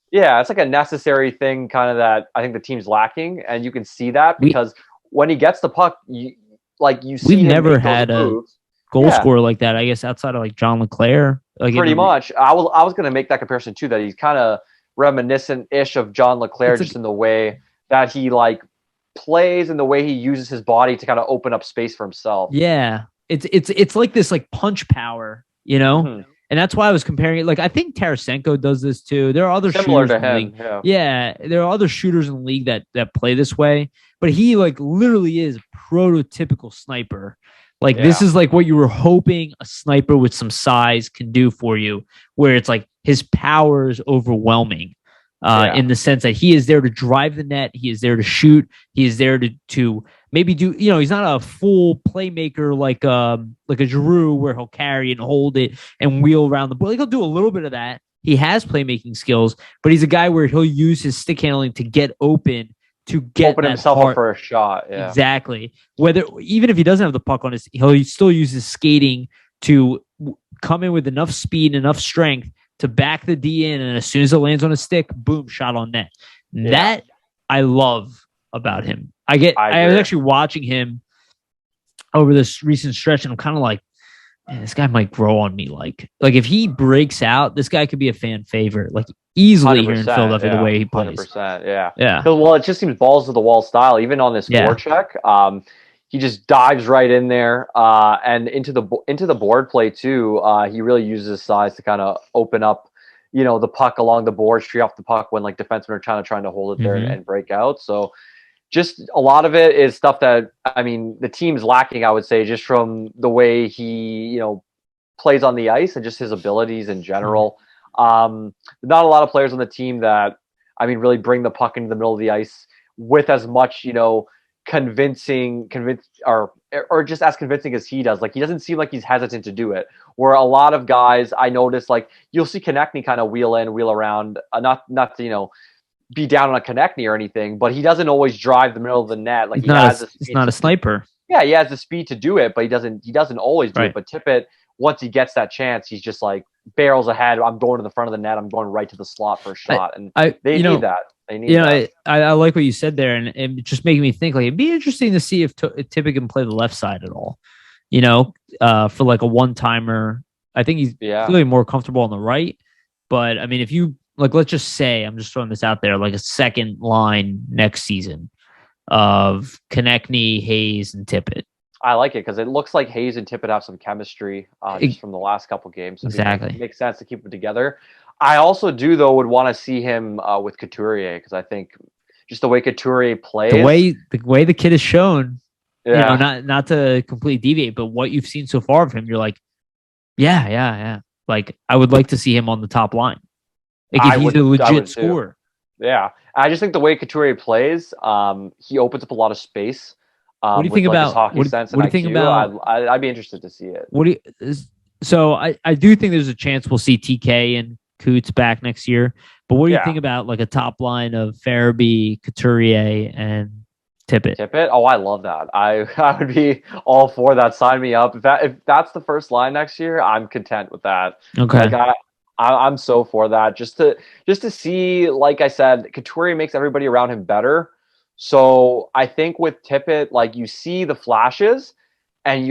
Yeah, it's like a necessary thing kind of that I think the team's lacking. And you can see that because when he gets the puck, you see we've never had a goal scorer like that, I guess, outside of like John LeClair. Like, pretty much. I was going to make that comparison too, that he's kind of reminiscent-ish of John LeClair, just in the way that he like plays and the way he uses his body to kind of open up space for himself. Yeah, it's like this like punch power, and that's why I was comparing it. Like, I think Tarasenko does this too. There are other similar shooters to him. In the league. Yeah, there are other shooters in the league that play this way, but he like literally is a prototypical sniper. Like, this is like what you were hoping a sniper with some size can do for you, where it's like his power is overwhelming in the sense that he is there to drive the net. He is there to shoot. He is there to maybe do, he's not a full playmaker like a Giroux where he'll carry and hold it and wheel around the ball. Like, he'll do a little bit of that. He has playmaking skills, but he's a guy where he'll use his stick handling to get open, to open himself up for a shot. Yeah. Exactly. Even if he doesn't have the puck on he'll still use his skating to come in with enough speed, enough strength to back the D in, and as soon as it lands on a stick, boom, shot on net. Yeah. That I love about him. I was actually watching him over this recent stretch, and I'm kind of like, man, this guy might grow on me. Like if he breaks out, this guy could be a fan favorite. Like, easily here in Philadelphia, the way he plays. 100%, yeah. Well, it just seems balls to the wall style. Even on this forecheck, he just dives right in there and into the board play too. He really uses his size to kind of open up, the puck along the board, straight off the puck when like defensemen are trying to hold it there and break out. So just a lot of it is stuff that, I mean, the team's lacking, I would say, just from the way he, plays on the ice and just his abilities in general. Not a lot of players on the team that, I mean, really bring the puck into the middle of the ice with as much, convincing or just as convincing as he does. Like, he doesn't seem like he's hesitant to do it. Where a lot of guys I notice, like, you'll see Konechny kind of wheel in, wheel around, not to, be down on a Konechny or anything, but he doesn't always drive the middle of the net. Like, he's not a sniper. Yeah, he has the speed to do it, but he doesn't always do it. But Tippett, once he gets that chance, he's just like barrels ahead. I'm going to the front of the net. I'm going right to the slot for a shot. And they need that. They need that. I like what you said there, and it just making me think like it'd be interesting to see if Tippett can play the left side at all. For like a one-timer. I think he's clearly more comfortable on the right. But I mean, if you like, let's just say, I'm just throwing this out there, like a second line next season of Konechny, Hayes, and Tippett. I like it because it looks like Hayes and Tippett have some chemistry just from the last couple games. So exactly. It makes sense to keep them together. I also would want to see him with Couturier because I think just the way Couturier plays. The way the kid is shown, not to completely deviate, but what you've seen so far of him, you're like, yeah. Like, I would like to see him on the top line. Like, if he's a legit scorer. Yeah. I just think the way Couturier plays, he opens up a lot of space. What do you think about hockey sense? What do you think about? I'd be interested to see it. So I do think there's a chance we'll see TK and Coots back next year. But what do you think about like a top line of Farabee, Couturier, and Tippett? Oh, I love that. I would be all for that. Sign me up. If that's the first line next year, I'm content with that. Okay. Like I'm so for that. Just to see, like I said, Couturier makes everybody around him better. So I think with Tippett, like you see the flashes, and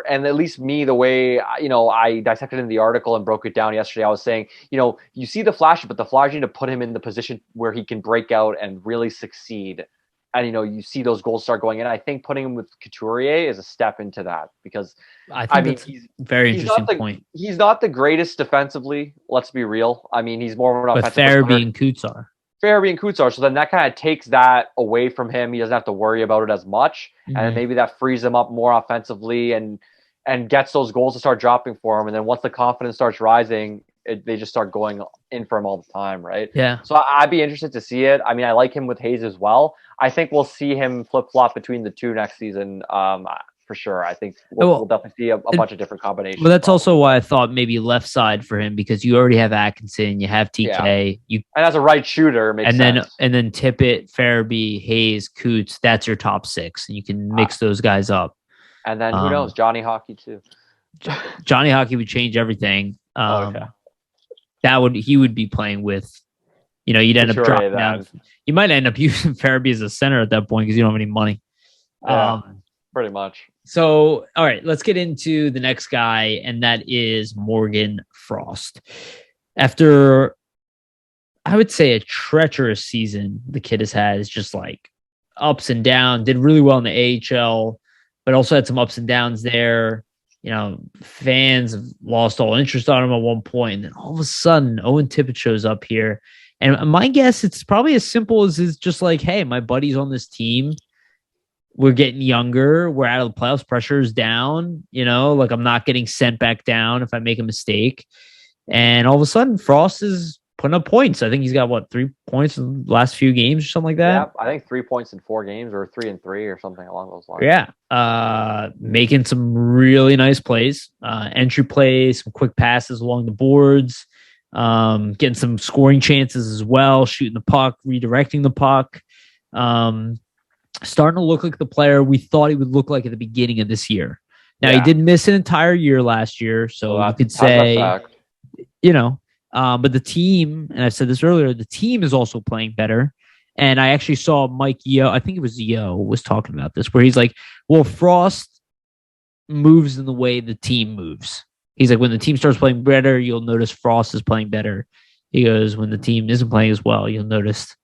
at least me, the way I dissected in the article and broke it down yesterday, I was saying, you see the flashes, but the flashes need to put him in the position where he can break out and really succeed. And you see those goals start going in. I think putting him with Couturier is a step into that because that's he's very interesting point. He's not the greatest defensively. Let's be real. I mean, he's more of an offensive. But Farabee and Coots are. So then that kind of takes that away from him. He doesn't have to worry about it as much, and then maybe that frees him up more offensively and gets those goals to start dropping for him. And then once the confidence starts rising, they just start going in for him all the time, right? Yeah. So I'd be interested to see it. I mean, I like him with Hayes as well. I think we'll see him flip-flop between the two next season for sure. I think we'll definitely see a bunch of different combinations. Well, that's also why I thought maybe left side for him because you already have Atkinson, you have TK. And as a right shooter, it makes sense. And then Tippett, Farabee, Hayes, Coots, that's your top six. And you can mix those guys up. And then who knows? Johnny Hockey too. Johnny Hockey would change everything. He would be playing with, you'd end up dropping down. You might end up using Farabee as a center at that point because you don't have any money. Pretty much. So, all right, let's get into the next guy, and that is Morgan Frost. After, I would say, a treacherous season the kid has had, is just like ups and downs. Did really well in the AHL, but also had some ups and downs there. Fans have lost all interest on him at one point, and then all of a sudden, Owen Tippett shows up here. And my guess, it's probably as simple as it's just like, hey, my buddy's on this team. We're getting younger. We're out of the playoffs. Pressure is down. Like I'm not getting sent back down if I make a mistake. And all of a sudden, Frost is putting up points. I think he's got 3 points in the last few games or something like that. Yeah, I think 3 points in 4 games or 3 and 3 or something along those lines. Yeah. Making some really nice plays, entry plays, some quick passes along the boards, getting some scoring chances as well, shooting the puck, redirecting the puck. Starting to look like the player we thought he would look like at the beginning of this year. Now, he did miss an entire year last year, so you could say, but the team, and I said this earlier, the team is also playing better. And I actually saw Mike Yeo, I think it was Yeo, was talking about this, where he's like, well, Frost moves in the way the team moves. He's like, when the team starts playing better, you'll notice Frost is playing better. He goes, when the team isn't playing as well, you'll notice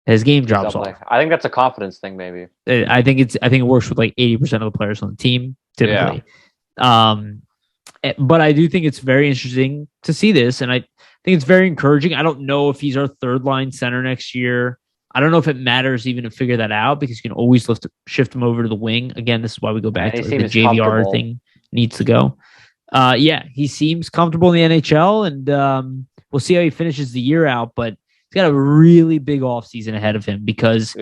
his game drops off. I think that's a confidence thing, maybe. I think it works with like 80% of the players on the team, typically. Yeah. But I do think it's very interesting to see this, and I think it's very encouraging. I don't know if he's our third line center next year. I don't know if it matters even to figure that out because you can always shift him over to the wing. Again, this is why we go back to the JVR thing needs to go. He seems comfortable in the NHL, and we'll see how he finishes the year out, but he's got a really big offseason ahead of him because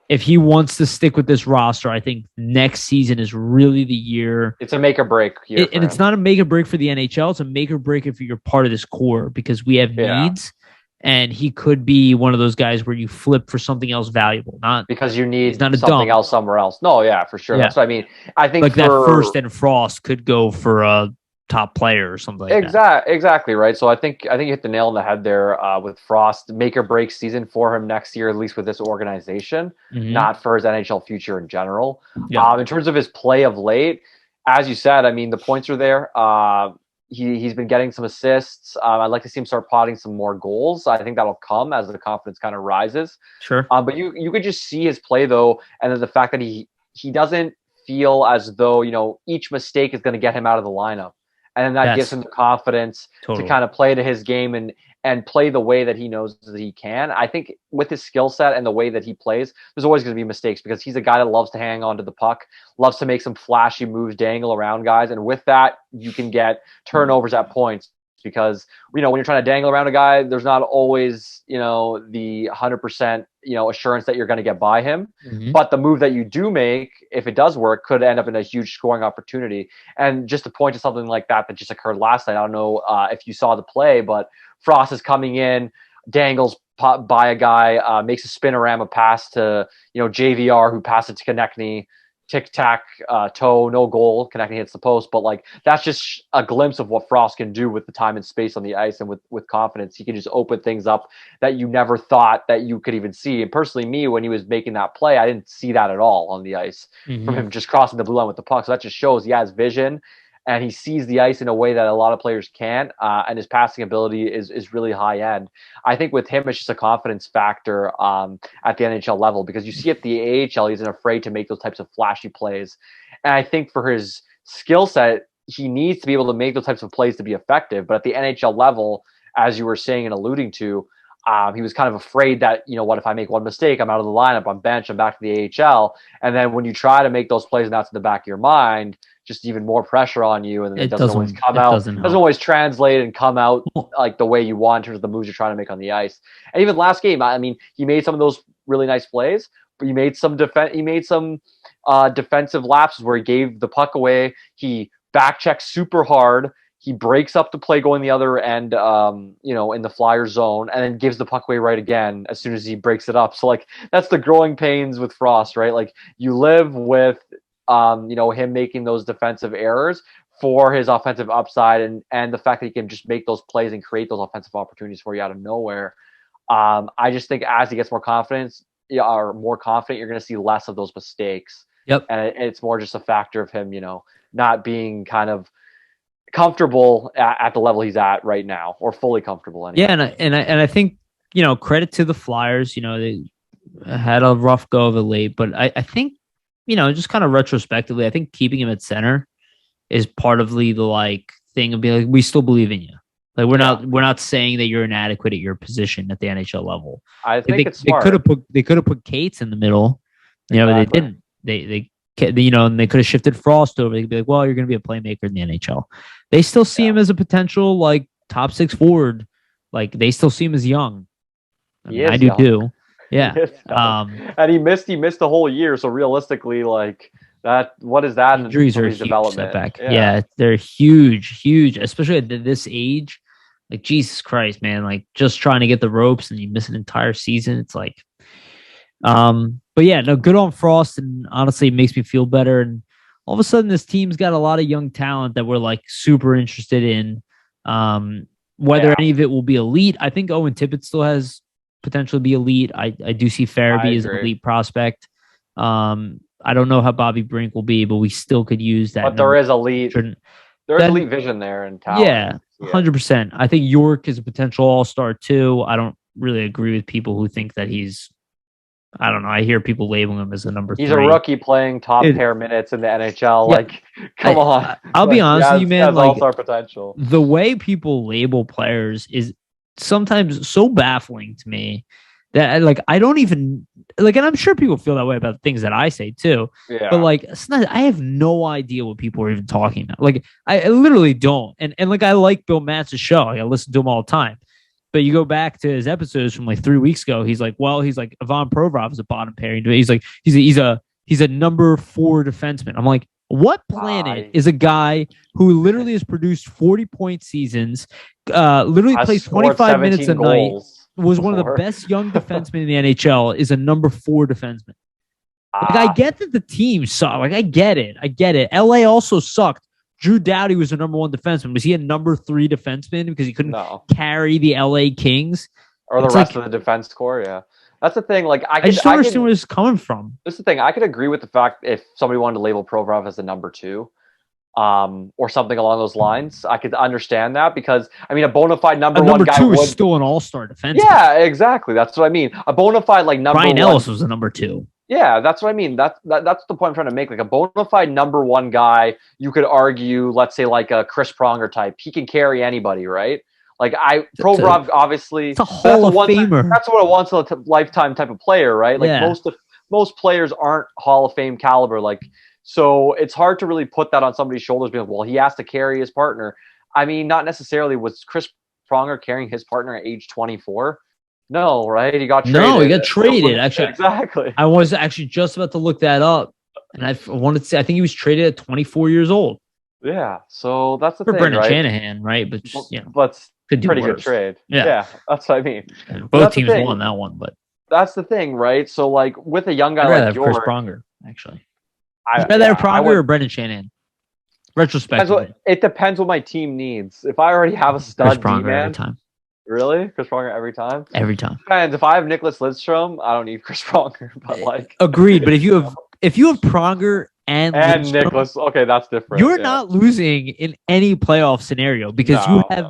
if he wants to stick with this roster, I think next season is really the year. It's a make or break year. And it's not a make or break for the NHL. It's a make or break if you're part of this core because we have needs. and he could be one of those guys where you flip for something else valuable, not because you need not something else somewhere else. No, yeah, for sure. Yeah. That's what I mean. I think like that first and Frost could go for a top player or something like that. Exactly right. So I think you hit the nail on the head there with Frost. Make or break season for him next year, at least with this organization, not for his NHL future in general. Yeah. In terms of his play of late, as you said, I mean the points are there. He's been getting some assists. I'd like to see him start potting some more goals. I think that'll come as the confidence kind of rises. Sure. But you could just see his play though, and then the fact that he doesn't feel as though each mistake is going to get him out of the lineup. And then that gives him the confidence to kind of play to his game and play the way that he knows that he can. I think with his skill set and the way that he plays, there's always going to be mistakes because he's a guy that loves to hang on to the puck, loves to make some flashy moves, dangle around guys. And with that, you can get turnovers at points because, when you're trying to dangle around a guy, there's not always, the 100%, assurance that you're going to get by him. But the move that you do make, if it does work, could end up in a huge scoring opportunity. And just to point to something like that just occurred last night, I don't know if you saw the play, but Frost is coming in, dangles by a guy, makes a spinorama pass to, JVR, who passes it to Konechny. Tic-tac, toe, no goal. Konechny hits the post, but that's just a glimpse of what Frost can do with the time and space on the ice, and with confidence, he can just open things up that you never thought that you could even see. And personally, me, when he was making that play, I didn't see that at all on the ice from him just crossing the blue line with the puck. So that just shows he has vision. And he sees the ice in a way that a lot of players can't, and his passing ability is really high end. I think with him, it's just a confidence factor at the NHL level because you see at the AHL, he's afraid to make those types of flashy plays. And I think for his skill set, he needs to be able to make those types of plays to be effective. But at the NHL level, as you were saying and alluding to, he was kind of afraid that, what if I make one mistake, I'm out of the lineup, I'm benched, I'm back to the AHL. And then when you try to make those plays and that's in the back of your mind, just even more pressure on you, and then it doesn't always come out. Doesn't always translate and come out like the way you want in terms of the moves you're trying to make on the ice. And even last game, I mean, he made some of those really nice plays, but he made some defensive lapses where he gave the puck away. He back checks super hard. He breaks up the play going the other end, in the Flyer zone, and then gives the puck away right again as soon as he breaks it up. So that's the growing pains with Frost, right? You live with him making those defensive errors for his offensive upside and the fact that he can just make those plays and create those offensive opportunities for you out of nowhere. I just think as he gets more confident, you're going to see less of those mistakes. Yep. And it's more just a factor of him, not being kind of comfortable at the level he's at right now, or fully comfortable anyway. Yeah, and I think, credit to the Flyers, they had a rough go of it late, but I think, just kind of retrospectively, I think keeping him at center is part of the thing of being like, we still believe in you. We're not saying that you're inadequate at your position at the NHL level. I think it's smart. They could have put Cates in the middle, but they didn't. They and they could have shifted Frost over. They'd be like, well, you're going to be a playmaker in the NHL. They still see him as a potential top six forward. They still see him as young. I do too. Yeah. And he missed the whole year. So realistically, that, what is that? Injuries are a huge setback. Yeah, they're huge, especially at this age. Jesus Christ, man! Just trying to get the ropes and you miss an entire season. It's but yeah, no, good on Frost, and honestly, it makes me feel better. And all of a sudden, this team's got a lot of young talent that we're super interested in. Whether any of it will be elite, I think Owen Tippett still has potential to be elite. I do see Farabee as an elite prospect. I don't know how Bobby Brink will be, but we still could use that. But there is elite. There's elite vision there and talent. Yeah, 100%. I think York is a potential all-star too. I don't really agree with people who think that he's. I don't know. I hear people labeling him as a number 3. He's a rookie playing top pair minutes in the NHL. Yeah, come on. I'll be honest with you, man. All-star potential. The way people label players is sometimes so baffling to me that I don't even and I'm sure people feel that way about things that I say too. Yeah. But sometimes I have no idea what people are even talking about. I literally don't. And I like Bill Matz's show. I listen to him all the time. But you go back to his episodes from 3 weeks ago. He's Ivan Provorov is a bottom pairing. He's a number 4 defenseman. I'm like, what planet is a guy who literally has produced 40-point seasons, literally plays 25 minutes a night, was one of the before. best young defensemen in the NHL, is a number 4 defenseman. Like, I get that the team sucked. Like, I get it. LA also sucked. Drew Doughty was the number 1 defenseman. Was he a number 3 defenseman because he couldn't carry the LA Kings? Or the rest of the defense core, yeah. That's the thing. Like, I just don't understand where this is coming from. This is the thing. I could agree with the fact if somebody wanted to label Provorov as a number 2, or something along those lines, I could understand that because, I mean, a bona fide number 1 guy 2 is still an all-star defenseman. Yeah, exactly. That's what I mean. A bona fide, like, number Brian 1. Ellis was a number 2. Yeah, that's what I mean. That's the point I'm trying to make. Like, a bona fide number 1 guy, you could argue, let's say, like a Chris Pronger type. He can carry anybody, right? Like, Provorov, obviously, it's a Hall of Famer. That's what a once in a lifetime type of player, right? Like, most players aren't Hall of Fame caliber. Like, so it's hard to really put that on somebody's shoulders. Being, well, he has to carry his partner. I mean, not necessarily. Was Chris Pronger carrying his partner at age 24? No, right? He got traded. No, he got traded. Actually, exactly. I was actually just about to look that up, and I wanted to say I think he was traded at 24 years old. Yeah, so that's the for thing, Brendan right? Shanahan, right? But just, that's pretty good trade. Yeah, that's what I mean. And both teams won that one, but that's the thing, right? So, like, with a young guy like York, Chris Pronger, actually. I'd rather have Pronger or Brendan Shanahan. Retrospectively, it depends what my team needs. If I already have a stud D-man, every time. Really? Chris Pronger every time? Every time. And if I have Nicholas Lidstrom, I don't need Chris Pronger. But like, agreed. But if you have Pronger and Lidstrom, Nicholas, okay, that's different. You're not losing in any playoff scenario because you have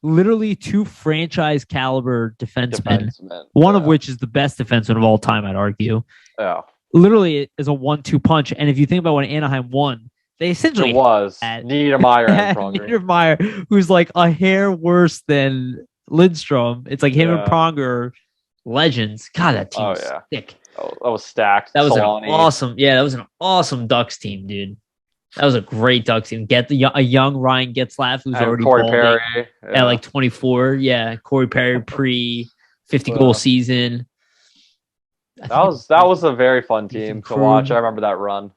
literally 2 franchise caliber defensemen. One of which is the best defenseman of all time, I'd argue. Yeah. Literally, it is a 1-2 punch. And if you think about when Anaheim won, they essentially Niedermeyer and Pronger. Niedermeyer, who's like a hair worse than Lidstrom. It's like him and Pronger, legends. God, that team was thick. Oh, that was stacked. That was that was an awesome Ducks team, dude. That was a great Ducks team. Get a young Ryan Getzlaf who's already Corey Perry at like 24. Yeah, Corey Perry pre 50-goal season. That was a very fun team to watch. I remember that run.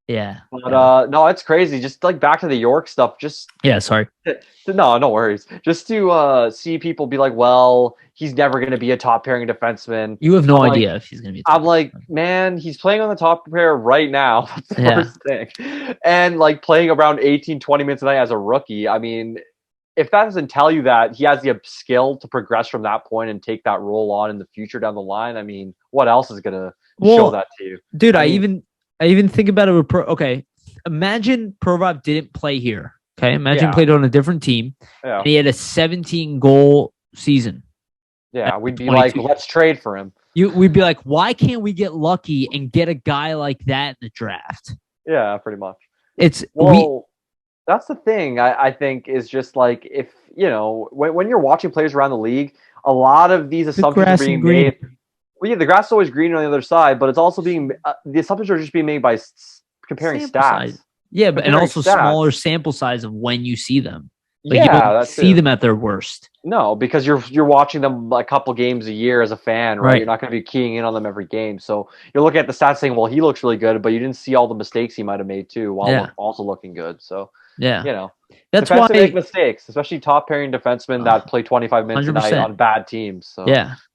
Yeah. But no, it's crazy. Just like back to the York stuff. Sorry. No worries. Just to see people be like, well, he's never going to be a top pairing defenseman. You have no idea if he's going to be. I'm like, man, he's playing on the top pair right now. That's the first thing. And like playing around 18, 20 minutes a night as a rookie. I mean, if that doesn't tell you that he has the skill to progress from that point and take that role on in the future down the line, I mean, what else is going to show that to you? Dude, I even think about it with imagine Provorov didn't play here. Okay, imagine he played on a different team. Yeah. And he had a 17-goal season. Yeah, we'd be like, let's trade for him. We'd be like, why can't we get lucky and get a guy like that in the draft? Yeah, pretty much. That's the thing. I think is just like if when you're watching players around the league, a lot of these assumptions are being made. Well, yeah, the grass is always green on the other side, but it's also being the assumptions are just being made by comparing stats. Size. Yeah, but and also smaller sample size of when you see them. Like, you don't see them at their worst. No, because you're watching them a couple games a year as a fan, right? You're not going to be keying in on them every game. So you're looking at the stats saying, well, he looks really good, but you didn't see all the mistakes he might have made too while also looking good. So, that's why they make mistakes, especially top pairing defensemen that play 25 minutes 100%. A night on bad teams. So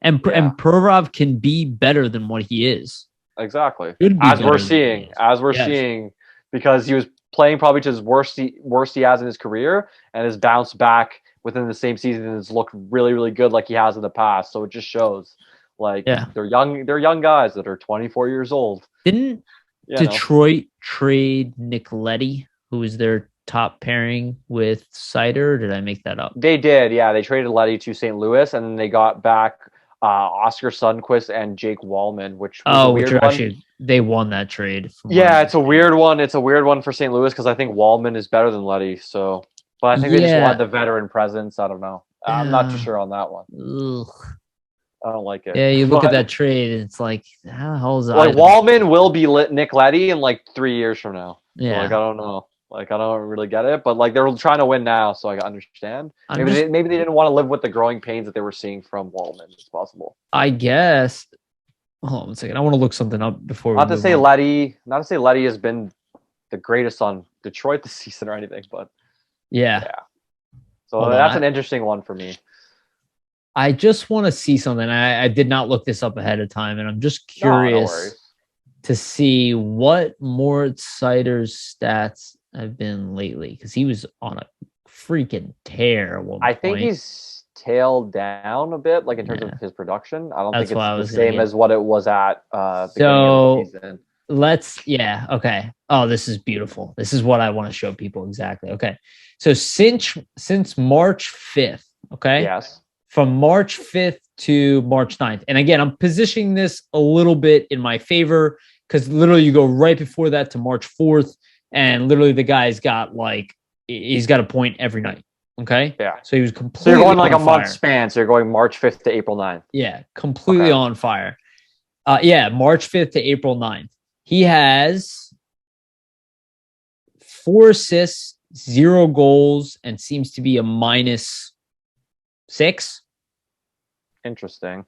and Provorov can be better than what he is. Exactly. As we're seeing, because he was playing probably to his worst he has in his career and has bounced back within the same season and has looked really, really good like he has in the past. So it just shows they're young guys that are 24 years old. Didn't Detroit trade Nick Leddy, who was their top pairing with Seider? Or did I make that up? They did, yeah. They traded Leddy to St. Louis and then they got back Oscar Sundqvist and Jake Wallman, which was a weird one. Actually, they won that trade. It's a weird one. It's a weird one for St. Louis because I think Wallman is better than Leddy. So, but I think they just wanted the veteran presence. I don't know. I'm not too sure on that one. Ugh. I don't like it. Yeah, you look at that trade, and it's like, how the hell is that? Like Wallman will be Nick Leddy in like 3 years from now. Yeah, so, like I don't know. Like I don't really get it, but like they're trying to win now, so I understand. Maybe they didn't want to live with the growing pains that they were seeing from Wallman. It's possible. I guess. Hold on 1 second. I want to look something up before. Not to say Leddy has been the greatest on Detroit this season or anything, but yeah. So that's an interesting one for me. I just want to see something. I did not look this up ahead of time, and I'm just No curious to see what Moritz Seider's stats have been lately, because he was on a freaking tear at one point. I think he's tailed down a bit, like in terms of his production. I don't think it's the same as what it was at beginning of the season. Okay. Oh, this is beautiful. This is what I want to show people exactly. Okay. So since March 5th, okay? Yes. From March 5th to March 9th. And again, I'm positioning this a little bit in my favor because literally you go right before that to March 4th, and literally the guy's got he's got a point every night. Okay? Yeah. So he was completely So you're going like a month span. So you're going March 5th to April 9th. Yeah, completely on fire. March 5th to April 9th. He has 4 assists, 0 goals, and seems to be a -6. Interesting.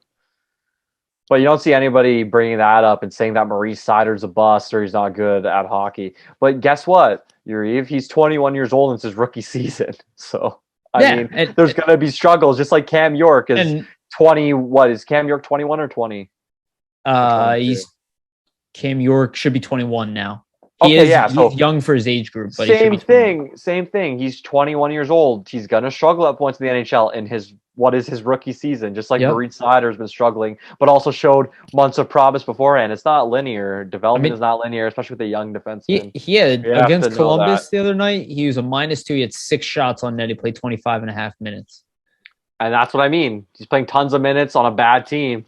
But you don't see anybody bringing that up and saying that Maurice Seider's a bust or he's not good at hockey. But guess what, Yariv? He's 21 years old and it's his rookie season. So, I mean, there's going to be struggles, just like Cam York is 20. What is Cam York, 21 or 20? Cam York should be 21 now. He's young for his age group. But same thing. He's 21 years old. He's going to struggle at points in the NHL in his rookie season, just like Maurice Seider's been struggling, but also showed months of promise beforehand. It's not linear. Development is not linear, especially with a young defenseman. He had against Columbus the other night, he was a -2. He had 6 shots on net. He played 25.5 minutes. And that's what I mean. He's playing tons of minutes on a bad team.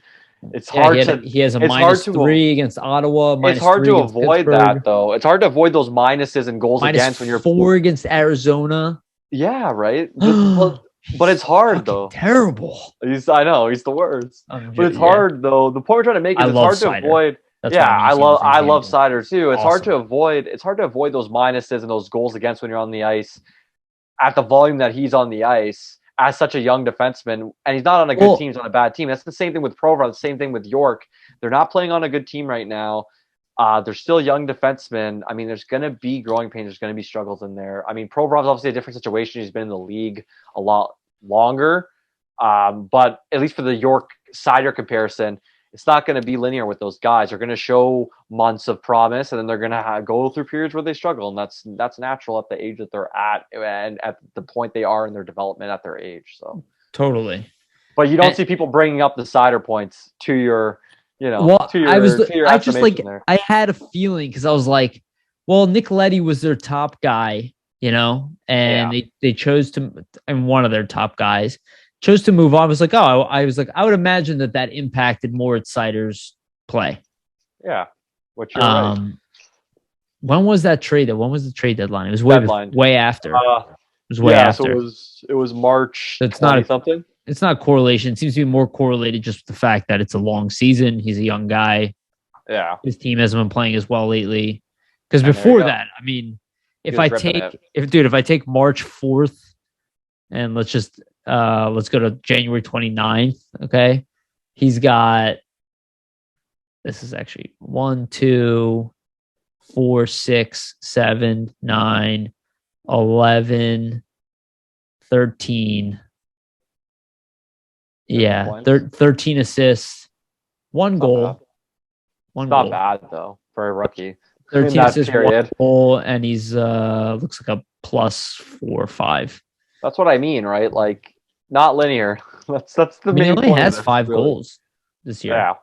It's hard he has a -3 against Ottawa. It's hard to avoid that, though. It's hard to avoid those minuses and goals against when you're -4 against Arizona. Yeah, right. But it's hard though. Terrible. I know he's the worst. But it's hard though. The point we're trying to make is it's hard to avoid. I love Seider too. It's hard to avoid. It's hard to avoid those minuses and those goals against when you're on the ice at the volume that he's on the ice as such a young defenseman. And he's not on a good team; he's on a bad team. That's the same thing with Provorov. The same thing with York. They're not playing on a good team right now. They're still young defensemen. I mean, there's going to be growing pains. There's going to be struggles in there. I mean, Provorov's obviously a different situation. He's been in the league a lot longer. But at least for the York Seider comparison, it's not going to be linear with those guys. They're going to show months of promise, and then they're going to go through periods where they struggle. And that's natural at the age that they're at and at the point they are in their development at their age. So totally. But you don't see people bringing up the Seider points to your... I had a feeling because I was like, well, Nicoletti was their top guy, and they chose to, and one of their top guys chose to move on. I was like, I would imagine that impacted Moritz Seider's play. Yeah. Which you're right. When was that trade? When was the trade deadline? It was way after. It was way after. So it was March. It's not something. It's not correlation. It seems to be more correlated just with the fact that it's a long season. He's a young guy. Yeah. His team hasn't been playing as well lately. Because before that, I mean, if I take March 4th and let's go to January 29th, okay? He's got, this is actually 1, 2, 4, 6, 7, 9, 11, 13. Yeah, 13 assists, 1 goal. Not bad though for a rookie. 13 assists, 1 goal, and he's looks like a +4 or 5. That's what I mean, right? Like not linear. That's the main point. He only has 5 goals this year. Yeah,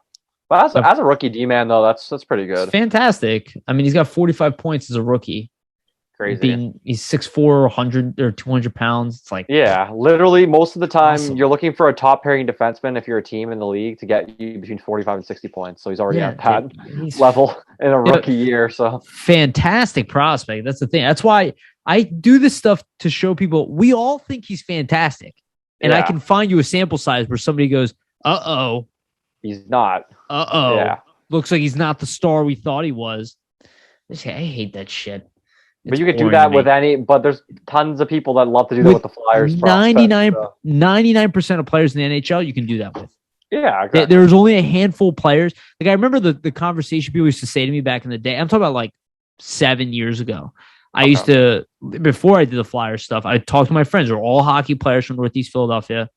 but as a rookie D-man though, that's pretty good. It's fantastic. I mean, he's got 45 points as a rookie. Crazy. He's 6'4", 100 or 200 pounds. It's like, yeah, literally most of the time you're looking for a top pairing defenseman if you're a team in the league to get you between 45 and 60 points. So he's already at that level in a rookie year. So fantastic prospect. That's the thing. That's why I do this stuff to show people we all think he's fantastic. And I can find you a sample size where somebody goes, he's not. Yeah. Looks like he's not the star we thought he was. I hate that shit. But you could do that with but there's tons of people that love to do that with the Flyers. 99% of players in the NHL you can do that with. Yeah, exactly. There's only a handful of players. Like I remember the conversation people used to say to me back in the day. I'm talking about like 7 years ago. I used to, before I did the Flyers stuff, I talked to my friends. They're all hockey players from Northeast Philadelphia.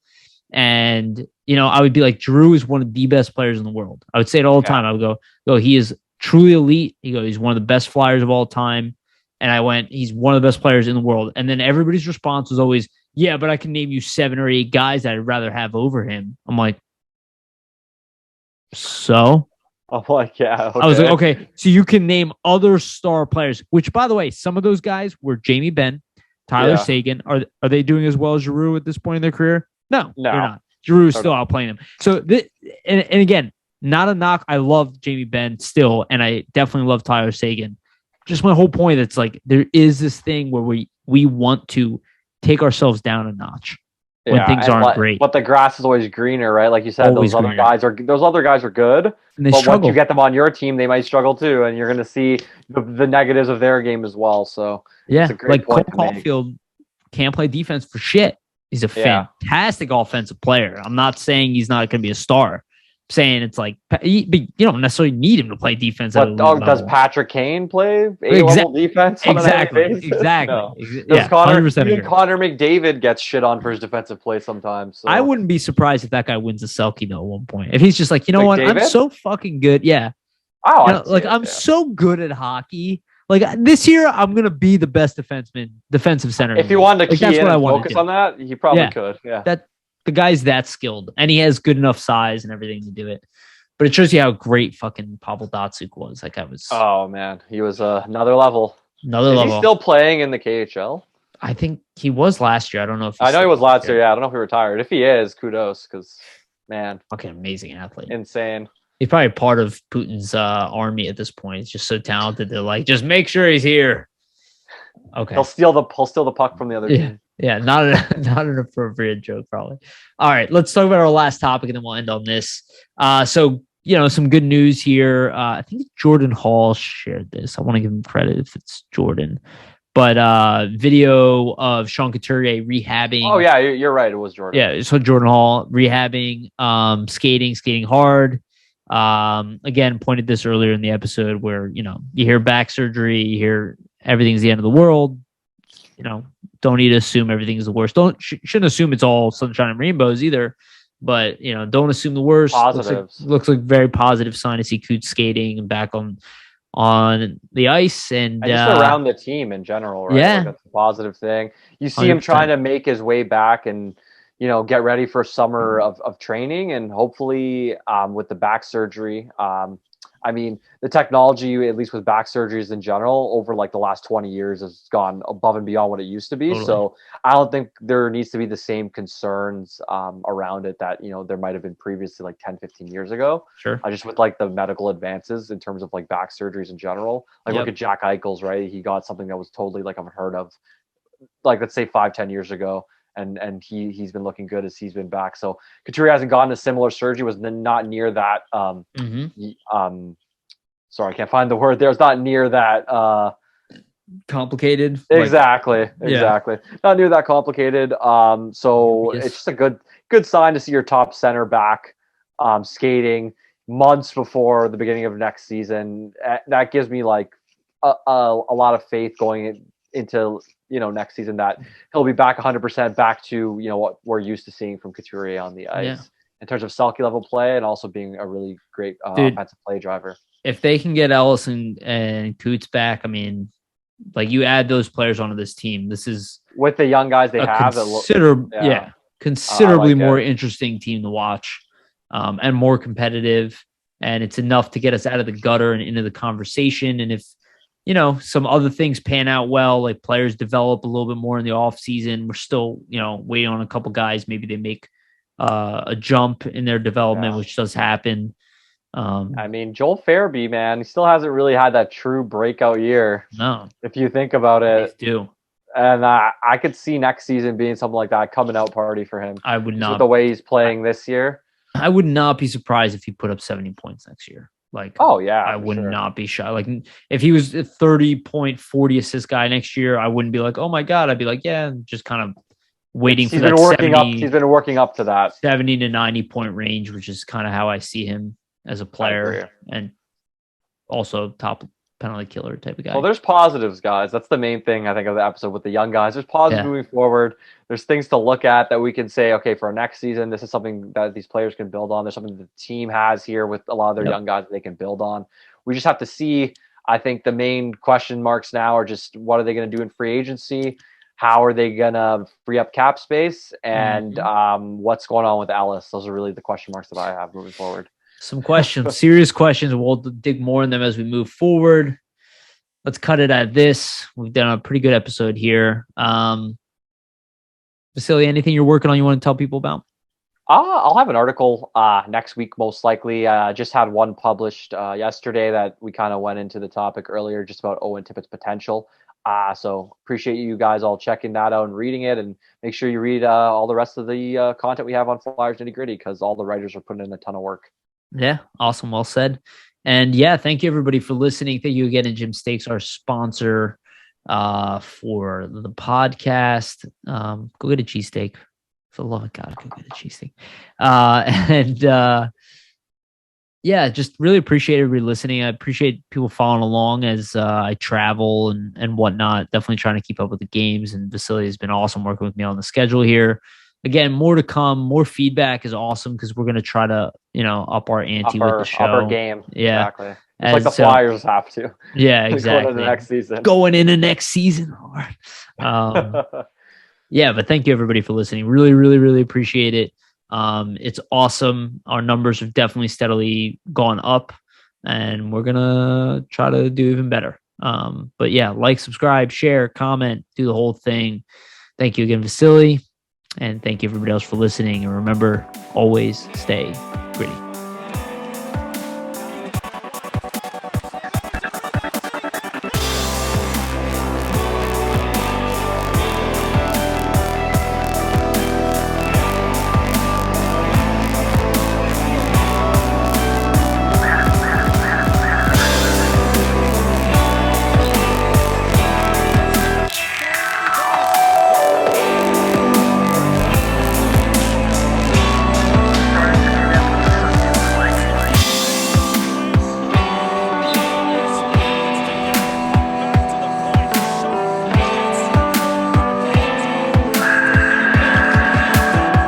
And, I would be like, Giroud is one of the best players in the world. I would say it all the time. I would go, he is truly elite. He's one of the best flyers of all time. And I went, he's one of the best players in the world. And then everybody's response was always, yeah, but I can name you 7 or 8 guys that I'd rather have over him. I'm like, so? I'm like, yeah. Okay. I was like, okay, so you can name other star players, which, by the way, some of those guys were Jamie Benn, Tyler Seguin. Are they doing as well as Giroud at this point in their career? No, they're not. Giroud's still outplaying them. So, and again, not a knock. I love Jamie Benn still, and I definitely love Tyler Seguin. Just my whole point, it's like there is this thing where we want to take ourselves down a notch when things aren't great. But the grass is always greener, right? Like you said, those other guys are good. And they but struggle. Once you get them on your team, they might struggle too, and you're going to see the negatives of their game as well. So it's a great point Cole Caulfield can't play defense for shit. He's a fantastic offensive player. I'm not saying he's not going to be a star. I'm saying it's like you don't necessarily need him to play defense. But does Patrick Kane play A-level defense? Exactly. No. Connor McDavid gets shit on for his defensive play sometimes. So. I wouldn't be surprised if that guy wins a Selke though at one point. If he's just like, what, I'm so fucking good. Yeah. Oh, I'm so good at hockey. Like this year, I'm gonna be the best defensive center. If you wanted to key in and focus on that, he probably could. Yeah, the guy's that skilled, and he has good enough size and everything to do it. But it shows you how great fucking Pavel Datsyuk was. Like I was. Oh man, he was another level. Is he still playing in the KHL? I think he was last year. I don't know if I know he was last year. Yeah, I don't know if he retired. If he is, kudos, because man, fucking amazing athlete, insane. He's probably part of Putin's army at this point. He's just so talented. They're like, just make sure he's here. Okay. He'll steal the puck from the other team. Yeah, not an appropriate joke, probably. All right, let's talk about our last topic, and then we'll end on this. So, some good news here. I think Jordan Hall shared this. I want to give him credit if it's Jordan. But video of Sean Couturier rehabbing. Oh, yeah, you're right. It was Jordan. Yeah, so Jordan Hall rehabbing, skating hard. Again, pointed this earlier in the episode where, you hear back surgery, you hear everything's the end of the world. Don't need to assume everything's the worst. Shouldn't assume it's all sunshine and rainbows either. But, don't assume the worst. Positives. Looks like very positive sign to see Coots skating and back on the ice and just around the team in general, right? Yeah. Like that's a positive thing. You see 100%. Him trying to make his way back and get ready for summer of training, and hopefully with the back surgery. The technology, at least with back surgeries in general, over like the last 20 years has gone above and beyond what it used to be. Totally. So I don't think there needs to be the same concerns around it that, there might have been previously like 10, 15 years ago. Sure. Just with like the medical advances in terms of like back surgeries in general. Like look at Jack Eichels, right? He got something that was totally like unheard of, like let's say 5-10 years ago. And he's been looking good as he's been back. So Couturier hasn't gotten a similar surgery, was not near that. Sorry, I can't find the word there. It's not near that complicated. Exactly. Not near that complicated. So it's just a good sign to see your top center back skating months before the beginning of next season. That gives me like a lot of faith going into next season that he'll be back 100% back to what we're used to seeing from Couturier on the ice in terms of Selke level play and also being a really great offensive play driver. If they can get Ellison and Coots back, like you add those players onto this team, this is with the young guys they have considerably more interesting team to watch and more competitive, and it's enough to get us out of the gutter and into the conversation. And if some other things pan out well, like players develop a little bit more in the off season. We're still, waiting on a couple guys. Maybe they make a jump in their development, which does happen. Joel Farabee, man, he still hasn't really had that true breakout year. No, if you think about it, do. And I could see next season being something like that, coming out party for him. I would not. With the way he's playing this year, I would not be surprised if he put up 70 points next year. Like, I would not be shy. Like, if he was a 30-point, 40 assist guy next year, I wouldn't be like, oh my God. I'd be like, yeah, just kind of waiting for that. He's been working up to that 70 to 90 point range, which is kind of how I see him as a player and also top penalty killer type of guy. Well, there's positives, guys. That's the main thing, I think, of the episode with the young guys. There's positives moving forward. There's things to look at that we can say, okay, for our next season, this is something that these players can build on. There's something the team has here with a lot of their young guys that they can build on. We just have to see. I think the main question marks now are just what are they going to do in free agency? How are they going to free up cap space? And what's going on with Ellis? Those are really the question marks that I have moving forward. Some questions, serious questions. We'll dig more in them as we move forward. Let's cut it at this. We've done a pretty good episode here. Vasili, anything you're working on you want to tell people about? I'll have an article next week, most likely. Just had one published yesterday that we kind of went into the topic earlier, just about Owen Tippett's potential. So appreciate you guys all checking that out and reading it, and make sure you read all the rest of the content we have on Flyers Nitty Gritty, because all the writers are putting in a ton of work. Yeah, awesome. Well said. And yeah, thank you everybody for listening. Thank you again to Jim Steaks, our sponsor for the podcast. Go get a cheesesteak. For the love of God, go get a cheesesteak. Yeah, just really appreciate everybody listening. I appreciate people following along as I travel and whatnot. Definitely trying to keep up with the games, and Vasili has been awesome working with me on the schedule here. Again, more to come. More feedback is awesome, because we're going to try to, up our ante with the show. Up our game. Yeah. Exactly. It's like the Flyers have to. Yeah, exactly. Going into next season. Going into next season. Yeah, but thank you everybody for listening. Really, really, really appreciate it. It's awesome. Our numbers have definitely steadily gone up, and we're going to try to do even better. But yeah, like, subscribe, share, comment, do the whole thing. Thank you again, Vasili. And thank you everybody else for listening. And remember, always stay gritty.